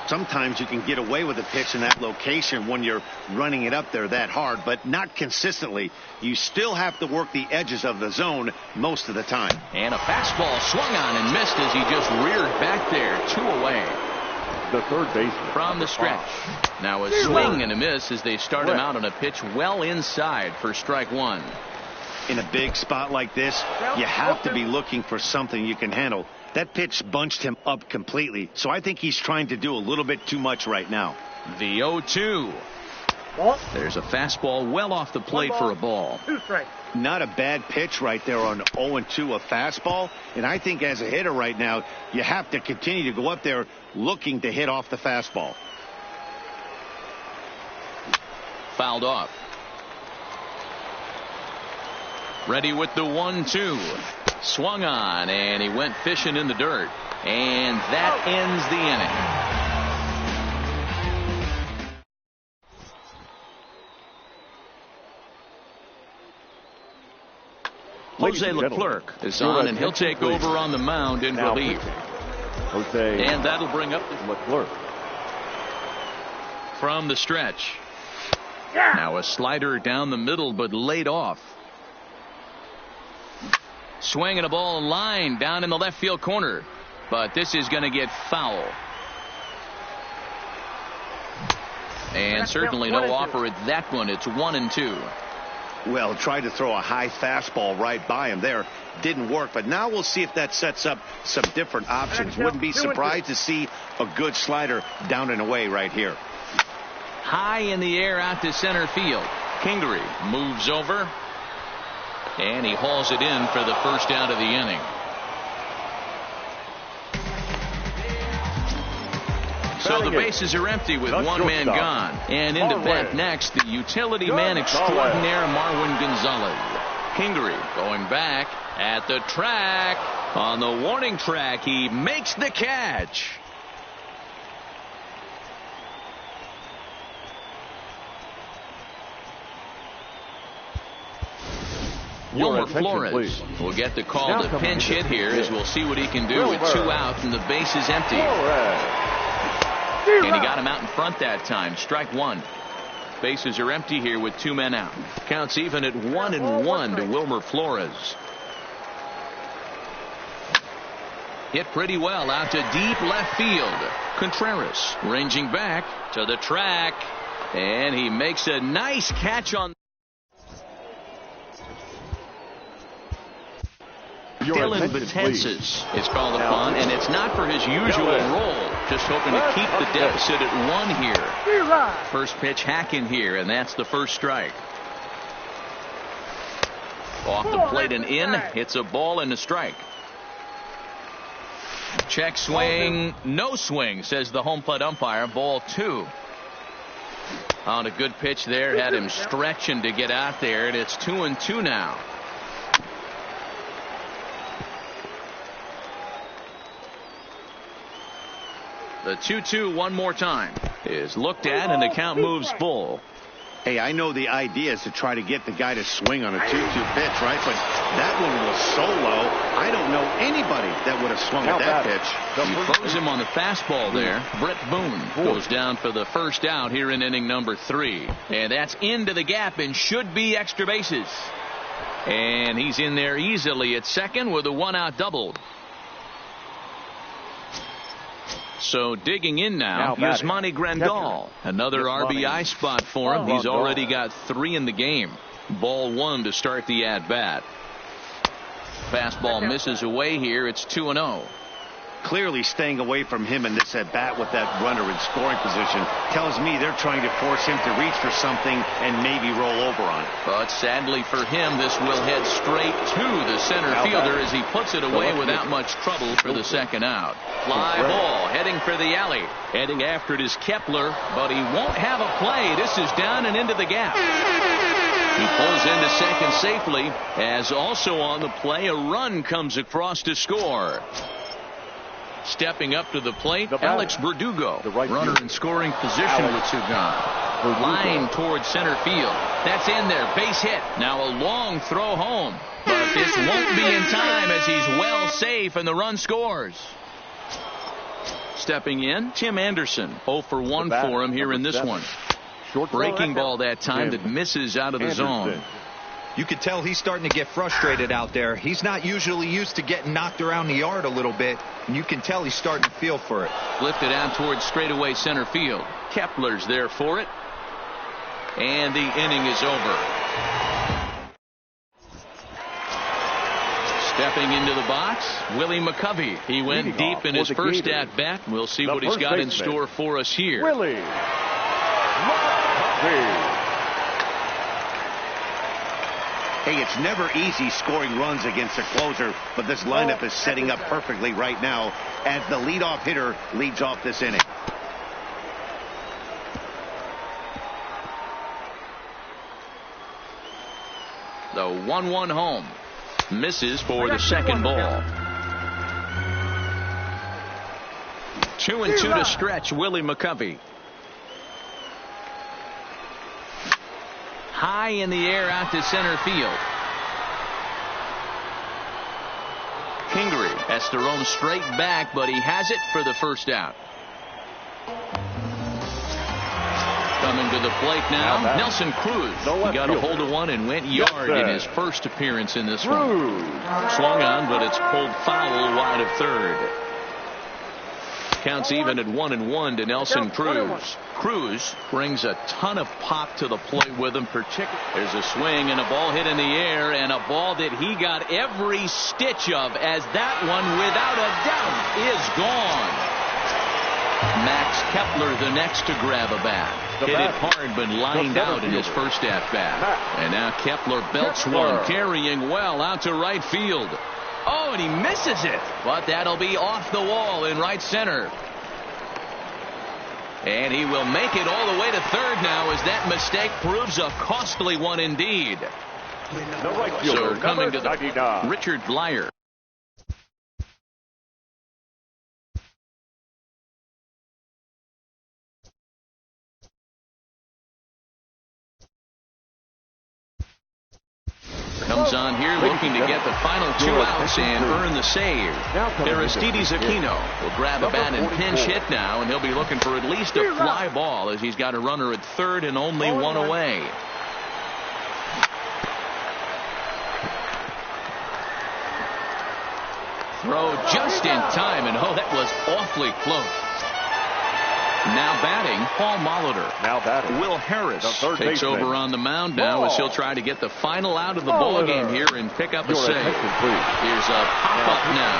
Sometimes you can get away with a pitch in that location when you're running it up there that hard, but not consistently. You still have to work the edges of the zone most of the time. And a fastball swung on and missed as he just reared back there. 2 away. The third baseman from the stretch. Now a swing and a miss as they start him out on a pitch well inside for strike 1. In a big spot like this, you have to be looking for something you can handle. That pitch bunched him up completely, so I think he's trying to do a little bit too much right now. The 0-2. There's a fastball well off the plate for a ball. 2 strikes. Not a bad pitch right there on 0-2, a fastball. And I think as a hitter right now, you have to continue to go up there looking to hit off the fastball. Fouled off. Ready with the 1-2. Swung on, and he went fishing in the dirt. And that ends the inning. Jose Leclerc is on, and he'll take over on the mound in relief. Jose. And that'll bring up Leclerc. From the stretch. Now a slider down the middle, but laid off. Swinging a ball line down in the left field corner. But this is going to get foul. And certainly no offer at that one. It's 1-2. Well, tried to throw a high fastball right by him there. Didn't work, but now we'll see if that sets up some different options. Wouldn't be surprised to see a good slider down and away right here. High in the air out to center field. Kingery moves over. And he hauls it in for the first out of the inning. So the bases are empty with one man gone. And into bat next, the utility man extraordinaire, Marwin Gonzalez. Kingery going back at the track. On the warning track, he makes the catch. Wilmer Flores will get the call to pinch hit here, as we'll see what he can do with 2 outs and the base is empty. And he got him out in front that time. Strike 1. Bases are empty here with 2 men out. Counts even at 1-1 to Wilmer Flores. Hit pretty well out to deep left field. Contreras ranging back to the track, and he makes a nice catch on. Dylan Betances is called upon, and it's not for his usual role. Just hoping to keep the deficit at 1 here. First pitch hack in here, and that's the first strike. Off the plate and in. It's a ball and a strike. Check swing. No swing, says the home plate umpire. Ball 2. On a good pitch there. Had him stretching to get out there, and it's 2-2 now. The 2-2 one more time is looked at, and the count moves full. Hey, I know the idea is to try to get the guy to swing on a 2-2 pitch, right? But that one was so low, I don't know anybody that would have swung at that pitch. He froze him on the fastball there. Brett Boone goes down for the first out here in inning number 3. And that's into the gap and should be extra bases. And he's in there easily at second with a 1-out double. So digging in now, Yasmani Grandal. Another RBI spot for him. He's already got 3 in the game. Ball 1 to start the at-bat. Fastball misses away here. It's 2-0. Clearly staying away from him in this at-bat with that runner in scoring position tells me they're trying to force him to reach for something and maybe roll over on it. But sadly for him, this will head straight to the center fielder as he puts it away without much trouble for the second out. Fly ball heading for the alley. Heading after it is Kepler, but he won't have a play. This is down and into the gap. He pulls into second safely, as also on the play a run comes across to score. Stepping up to the plate, Alex Verdugo, runner in scoring position with Sugan. Line towards center field. That's in there. Base hit. Now a long throw home. But this won't be in time as he's well safe and the run scores. Stepping in, Tim Anderson. 0 for 1 for him here in this one. Breaking ball that time that misses out of the zone. You could tell he's starting to get frustrated out there. He's not usually used to getting knocked around the yard a little bit, and you can tell he's starting to feel for it. Lifted out towards straightaway center field. Kepler's there for it. And the inning is over. Stepping into the box, Willie McCovey. He went deep in his first at-bat. We'll see what he's got in store for us here. Willie McCovey. Hey, it's never easy scoring runs against a closer, but this lineup is setting up perfectly right now as the leadoff hitter leads off this inning. The 1-1 home. Misses for the second ball. 2-2 to stretch Willie McCovey. High in the air out to center field. Kingery has to roam straight back, but he has it for the first out. Coming to the plate now, Nelson Cruz. He got a hold of one and went yard in his first appearance in this one. Swung on, but it's pulled foul wide of third. Counts even at 1-1 to Nelson Cruz. Cruz brings a ton of pop to the plate with him. There's a swing and a ball hit in the air, and a ball that he got every stitch of, as that one without a doubt is gone. Max Kepler the next to grab a bat. Hit it hard but lined out in his first at bat. And now Kepler belts one, carrying well out to right field. Oh, and he misses it, but that'll be off the wall in right center. And he will make it all the way to third now, as that mistake proves a costly one indeed. So coming to the Richard Blyer. Comes on here looking to get the final 2 outs and earn the save. Aristides Aquino will grab a bat and pinch hit now, and he'll be looking for at least a fly ball as he's got a runner at third and only 1 away. Throw just in time, and oh, that was awfully close. Now batting, Paul Molitor. Now batting, Will Harris takes baseman. over on the mound now as he'll try to get the final out of the ball game here and pick up a save. Here's a pop-up now.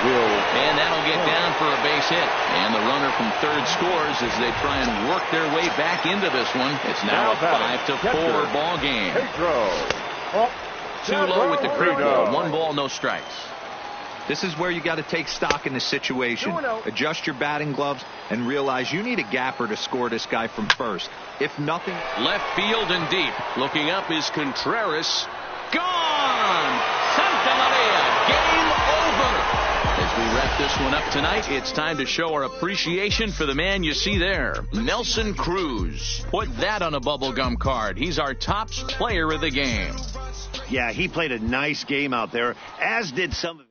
And that'll get down for a base hit. And the runner from third scores as they try and work their way back into this one. It's now a 5-4 ball game. Too low with the curveball. 1 ball, no strikes. This is where you got to take stock in the situation. Adjust your batting gloves and realize you need a gapper to score this guy from first. If nothing. Left field and deep. Looking up is Contreras. Gone! Santa Maria. Game over. As we wrap this one up tonight, it's time to show our appreciation for the man you see there, Nelson Cruz. Put that on a bubblegum card. He's our top player of the game. Yeah, he played a nice game out there, as did some of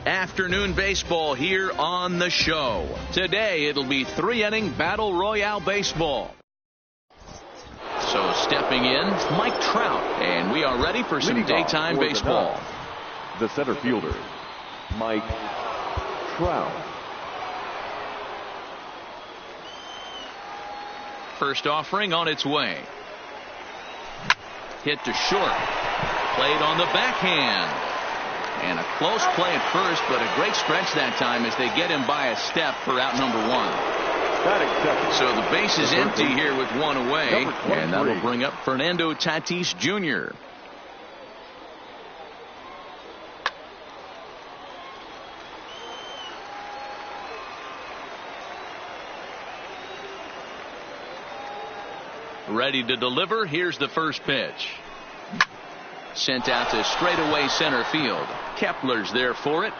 Afternoon baseball here on the show. Today it'll be 3-inning Battle Royale baseball. So stepping in, Mike Trout, and we are ready for some daytime baseball. The center fielder, Mike Trout. First offering on its way. Hit to short. Played on the backhand. And a close play at first, but a great stretch that time as they get him by a step for out number 1. So the base is empty here with one away, and that'll bring up Fernando Tatis Jr. Ready to deliver. Here's the first pitch. Sent out to straightaway center field. Kepler's there for it.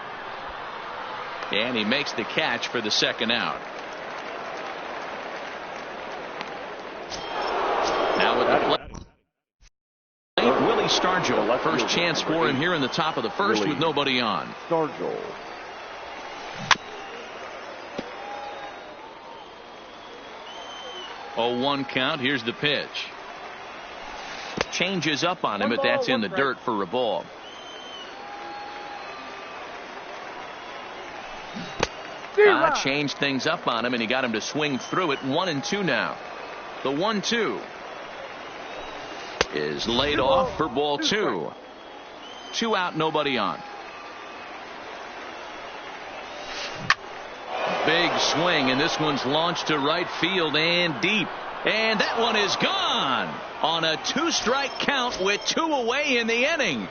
And he makes the catch for the second out. Now with the play, Willie Stargell. First chance for him here in the top of the first with nobody on. Stargell. Oh, 1 count. Here's the pitch. Changes up on him, but that's in the dirt for a ball. Changed things up on him, and he got him to swing through it. 1-2 now. The 1-2 is laid off for ball 2. 2 out, nobody on. Big swing, and this one's launched to right field and deep. And that one is gone on a 2-strike count with 2 away in the inning.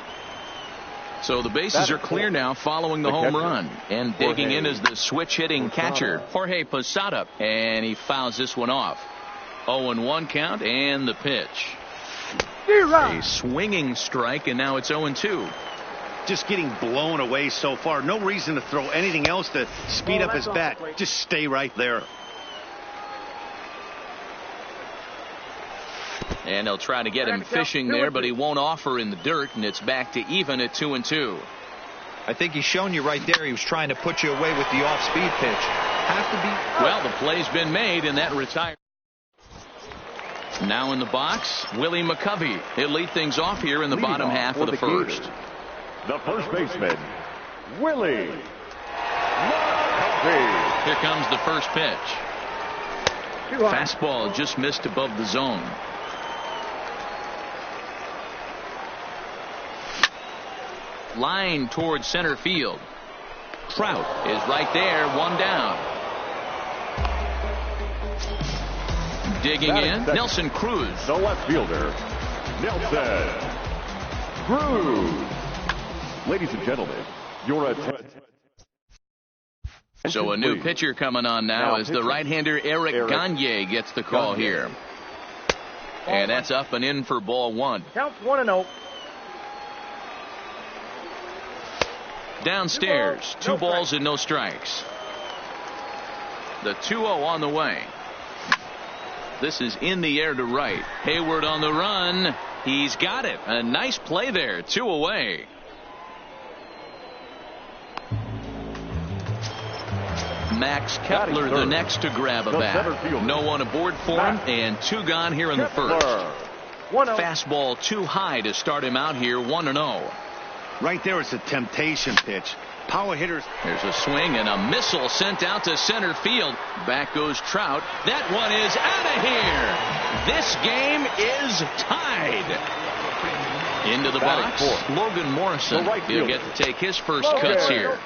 So the bases are clear now following the home run. And digging in is the switch-hitting catcher, Jorge Posada. And he fouls this one off. 0-1 count and the pitch. A swinging strike, and now it's 0-2. Just getting blown away so far. No reason to throw anything else to speed up his bat. Just stay right there. And they'll try to get him fishing there, but he won't offer in the dirt, and it's back to even at 2-2. I think he's shown you right there. He was trying to put you away with the off-speed pitch. Have to be. Well, the play's been made, and that retires. Now in the box, Willie McCovey. He'll lead things off here in the bottom half of the first. The first baseman, Willie McCovey. Here comes the first pitch. Fastball just missed above the zone. Line towards center field. Trout is right there, 1 down. Digging in, Nelson Cruz. The left fielder, Nelson Cruz. Ladies and gentlemen, your attention. So a new pitcher coming on now as the right-hander Eric Gagne gets the call here. And that's up and in for ball 1. Counts 1-0. Downstairs, 2 balls and no strikes. The 2-0 on the way. This is in the air to right. Hayward on the run. He's got it. A nice play there. 2 away. Max Kepler the next to grab a bat. No one aboard for him, and 2 gone here in the first. Fastball too high to start him out here. 1-0. Right there, it's a temptation pitch. Power hitters. There's a swing and a missile sent out to center field. Back goes Trout. That one is out of here. This game is tied. Into the box, Logan Morrison. He'll get to take his first cuts here.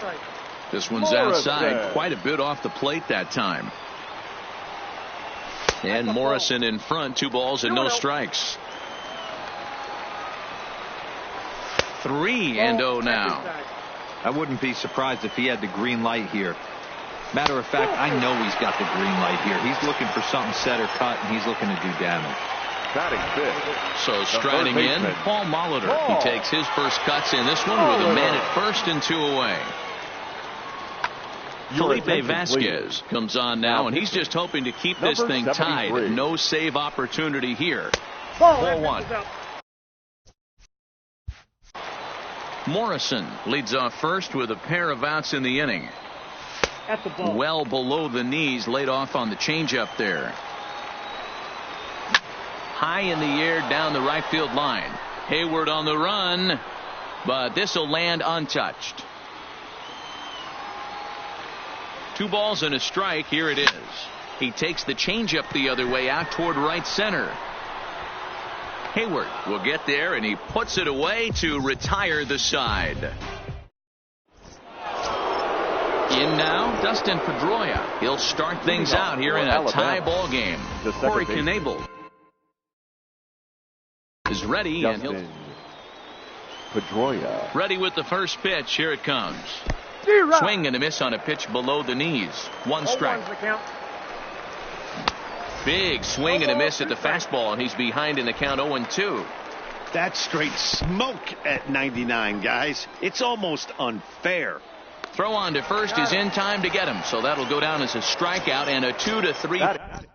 This one's outside, quite a bit off the plate that time. And Morrison in front, 2 balls and no strikes. 3-0 now. I wouldn't be surprised if he had the green light here. Matter of fact, I know he's got the green light here. He's looking for something set or cut, and he's looking to do damage. So striding in, Paul Molitor. He takes his first cuts in this one with a man at first and 2 away. Felipe Vasquez comes on now, and he's just hoping to keep this thing tied. No save opportunity here. Ball 1. Morrison leads off first with a pair of outs in the inning. At the ball. Well below the knees, laid off on the changeup there. High in the air down the right field line. Hayward on the run, but this will land untouched. 2 balls and a strike. Here it is. He takes the changeup the other way out toward right center. Hayward will get there, and he puts it away to retire the side. In now, Dustin Pedroia. He'll start things out here in a tie ball game. Corey Knebel is ready, and he'll Pedroia ready with the first pitch. Here it comes. Swing and a miss on a pitch below the knees. 1 strike. Big swing and a miss at the fastball, and he's behind in the count 0-2. That's straight smoke at 99, guys. It's almost unfair. Throw on to first is in time to get him, so that'll go down as a strikeout and a 2-3.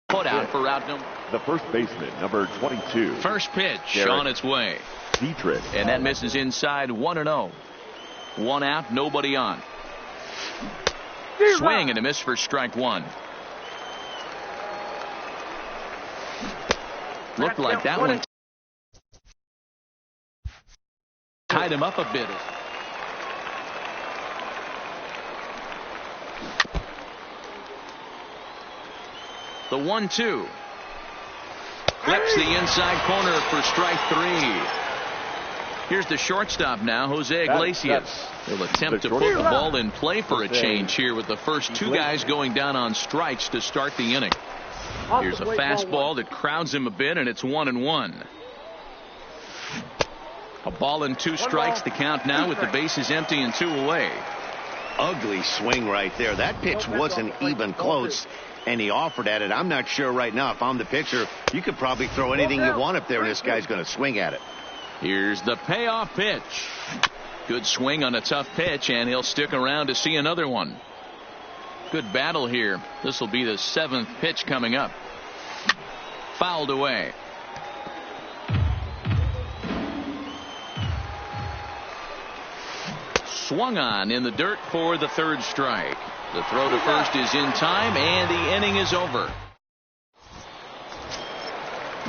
Put out for out number. The first baseman, number 22. First pitch Garrett on its way. Dietrich. And that misses inside. 1-0. 1 out, nobody on. Swing and a miss for strike 1. Looked like that one tied him up a bit. The 1-2. Clips the inside corner for strike 3. Here's the shortstop now, Jose Iglesias. He'll attempt to put the ball in play for a change here with the first 2 guys going down on strikes to start the inning. Here's a fastball that crowds him a bit, and it's 1-1. A ball and 2 strikes, the count now with the bases empty and 2 away. Ugly swing right there. That pitch wasn't even close, and he offered at it. I'm not sure right now. If I'm the pitcher, you could probably throw anything you want up there, and this guy's going to swing at it. Here's the payoff pitch. Good swing on a tough pitch, and he'll stick around to see another one. Good battle here. This will be the 7th pitch coming up. Fouled away. Swung on in the dirt for the 3rd strike. The throw to first is in time, and the inning is over.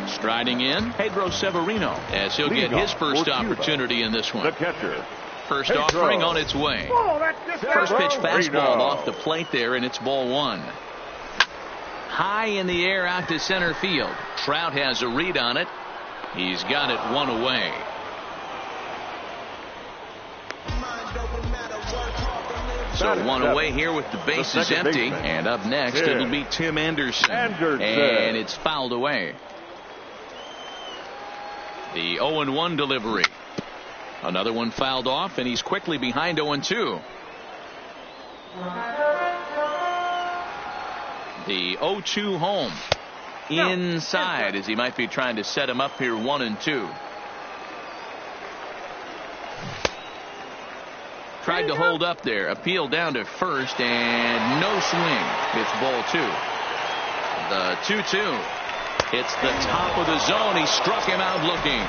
Striding in, Pedro Severino, as he'll get his first opportunity in this one. The catcher. First offering on its way. First pitch fastball off the plate there, and it's ball 1. High in the air out to center field. Trout has a read on it. He's got it 1 away. So 1 away here with the bases empty. And up next, it'll be Tim Anderson. And it's fouled away. The 0-1 delivery. Another one fouled off, and he's quickly behind 0-2. The 0-2 home. Inside, as he might be trying to set him up here 1-2. Tried to hold up there. Appeal down to first, and no swing. It's ball 2. The 2-2. It's the top of the zone. He struck him out looking.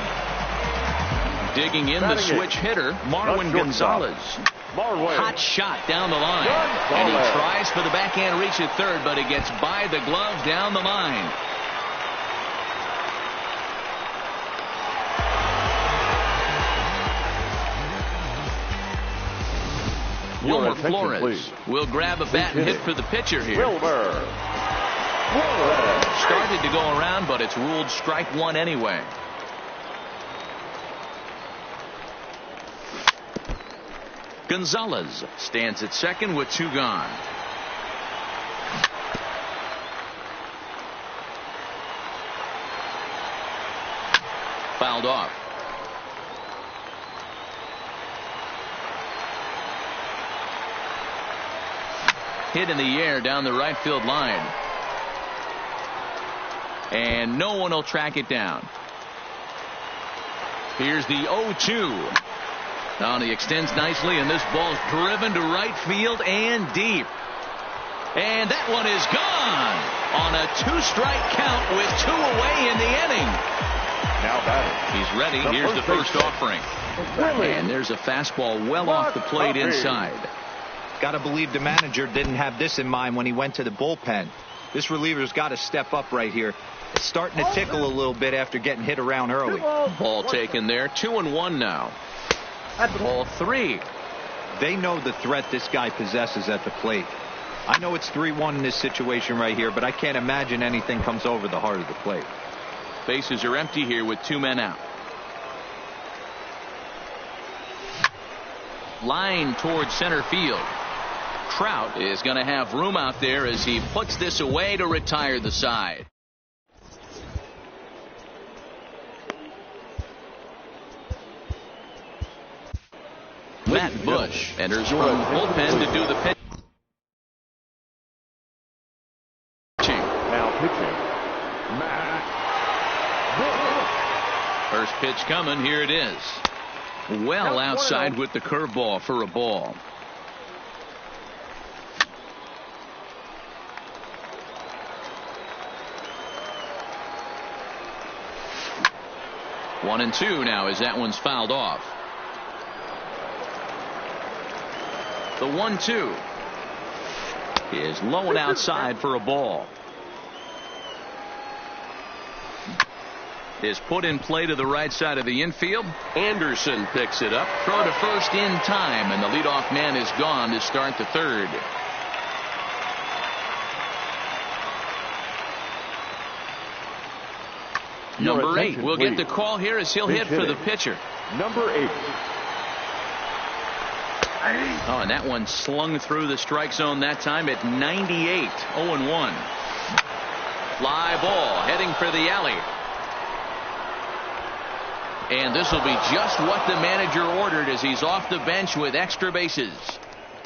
Digging in the switch hitter, Marwin Gonzalez. Hot shot down the line. And he tries for the backhand reach at third, but it gets by the glove down the line. Wilmer Flores will grab a bat and hit for the pitcher here. Started to go around, but it's ruled strike 1 anyway. Gonzalez stands at second with 2 gone. Fouled off. Hit in the air down the right field line. And no one will track it down. Here's the 0-2. Now he extends nicely, and this ball's driven to right field and deep. And that one is gone on a 2-strike count with 2 away in the inning. Now batting. He's ready. Here's the first offering. And there's a fastball well off the plate inside. Got to believe the manager didn't have this in mind when he went to the bullpen. This reliever's got to step up right here. It's starting to tickle a little bit after getting hit around early. Ball taken there. 2-1 now. Ball 3. They know the threat this guy possesses at the plate. I know it's 3-1 in this situation right here, but I can't imagine anything comes over the heart of the plate. Bases are empty here with 2 men out. Line towards center field. Trout is going to have room out there as he puts this away to retire the side. Matt Bush enters from bullpen to do the pitch. Now pitching. Matt Bush. First pitch coming. Here it is. Well outside with the curveball for a ball. One and 2 now as that one's fouled off. The 1-2 is low and outside for a ball. Is put in play to the right side of the infield. Anderson picks it up. Throw to first in time, and the leadoff man is gone to start the third. Number 8 will get the call here as he'll hit for the pitcher. Number 8. Oh, and that one slung through the strike zone that time at 98. 0-1. Fly ball heading for the alley. And this will be just what the manager ordered as he's off the bench with extra bases.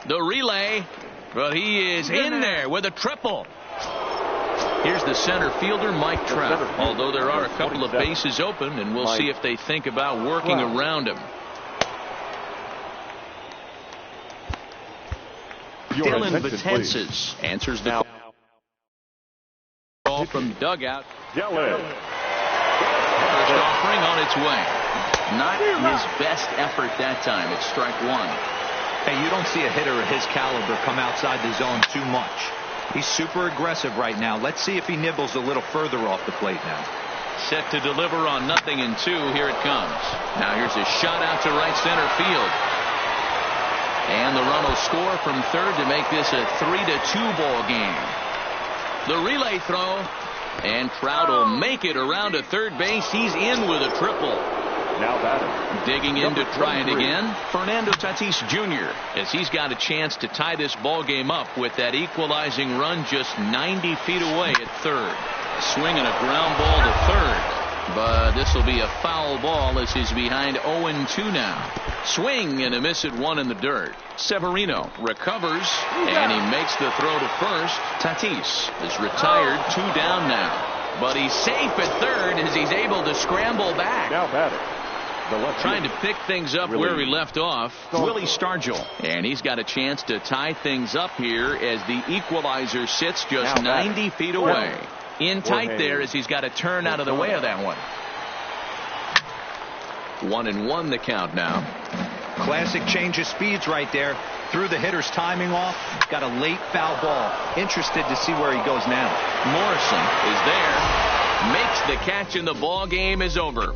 The relay, but he is in there with a triple. Here's the center fielder, Mike Trout. Although there are a couple of bases open, and we'll see if they think about working around him. Dylan Betances answers the call from dugout. Dylan. First offering on its way. Not his best effort that time. It's strike 1. Hey, you don't see a hitter of his caliber come outside the zone too much. He's super aggressive right now. Let's see if he nibbles a little further off the plate now. Set to deliver on 0-2. Here it comes. Now here's a shot out to right center field. And the run will score from third to make this a 3-2 ball game. The relay throw. And Trout will make it around to third base. He's in with a triple. Now batting. Digging in to try it again. Fernando Tatis Jr. as he's got a chance to tie this ball game up with that equalizing run just 90 feet away at third. Swinging a ground ball to third. But this will be a foul ball as he's behind 0-2 now. Swing and a miss at 1 in the dirt. Severino recovers and he makes the throw to first. Tatis is retired, 2 down now. But he's safe at third as he's able to scramble back. Now batting. Trying to pick things up where he left off. Willie Stargell. And he's got a chance to tie things up here as the equalizer sits just 90 feet away. In tight there as he's got to turn out of the way of that one. 1-1 the count now. Classic change of speeds right there. Threw the hitter's timing off. Got a late foul ball. Interested to see where he goes now. Morrison is there. Makes the catch and the ball game is over.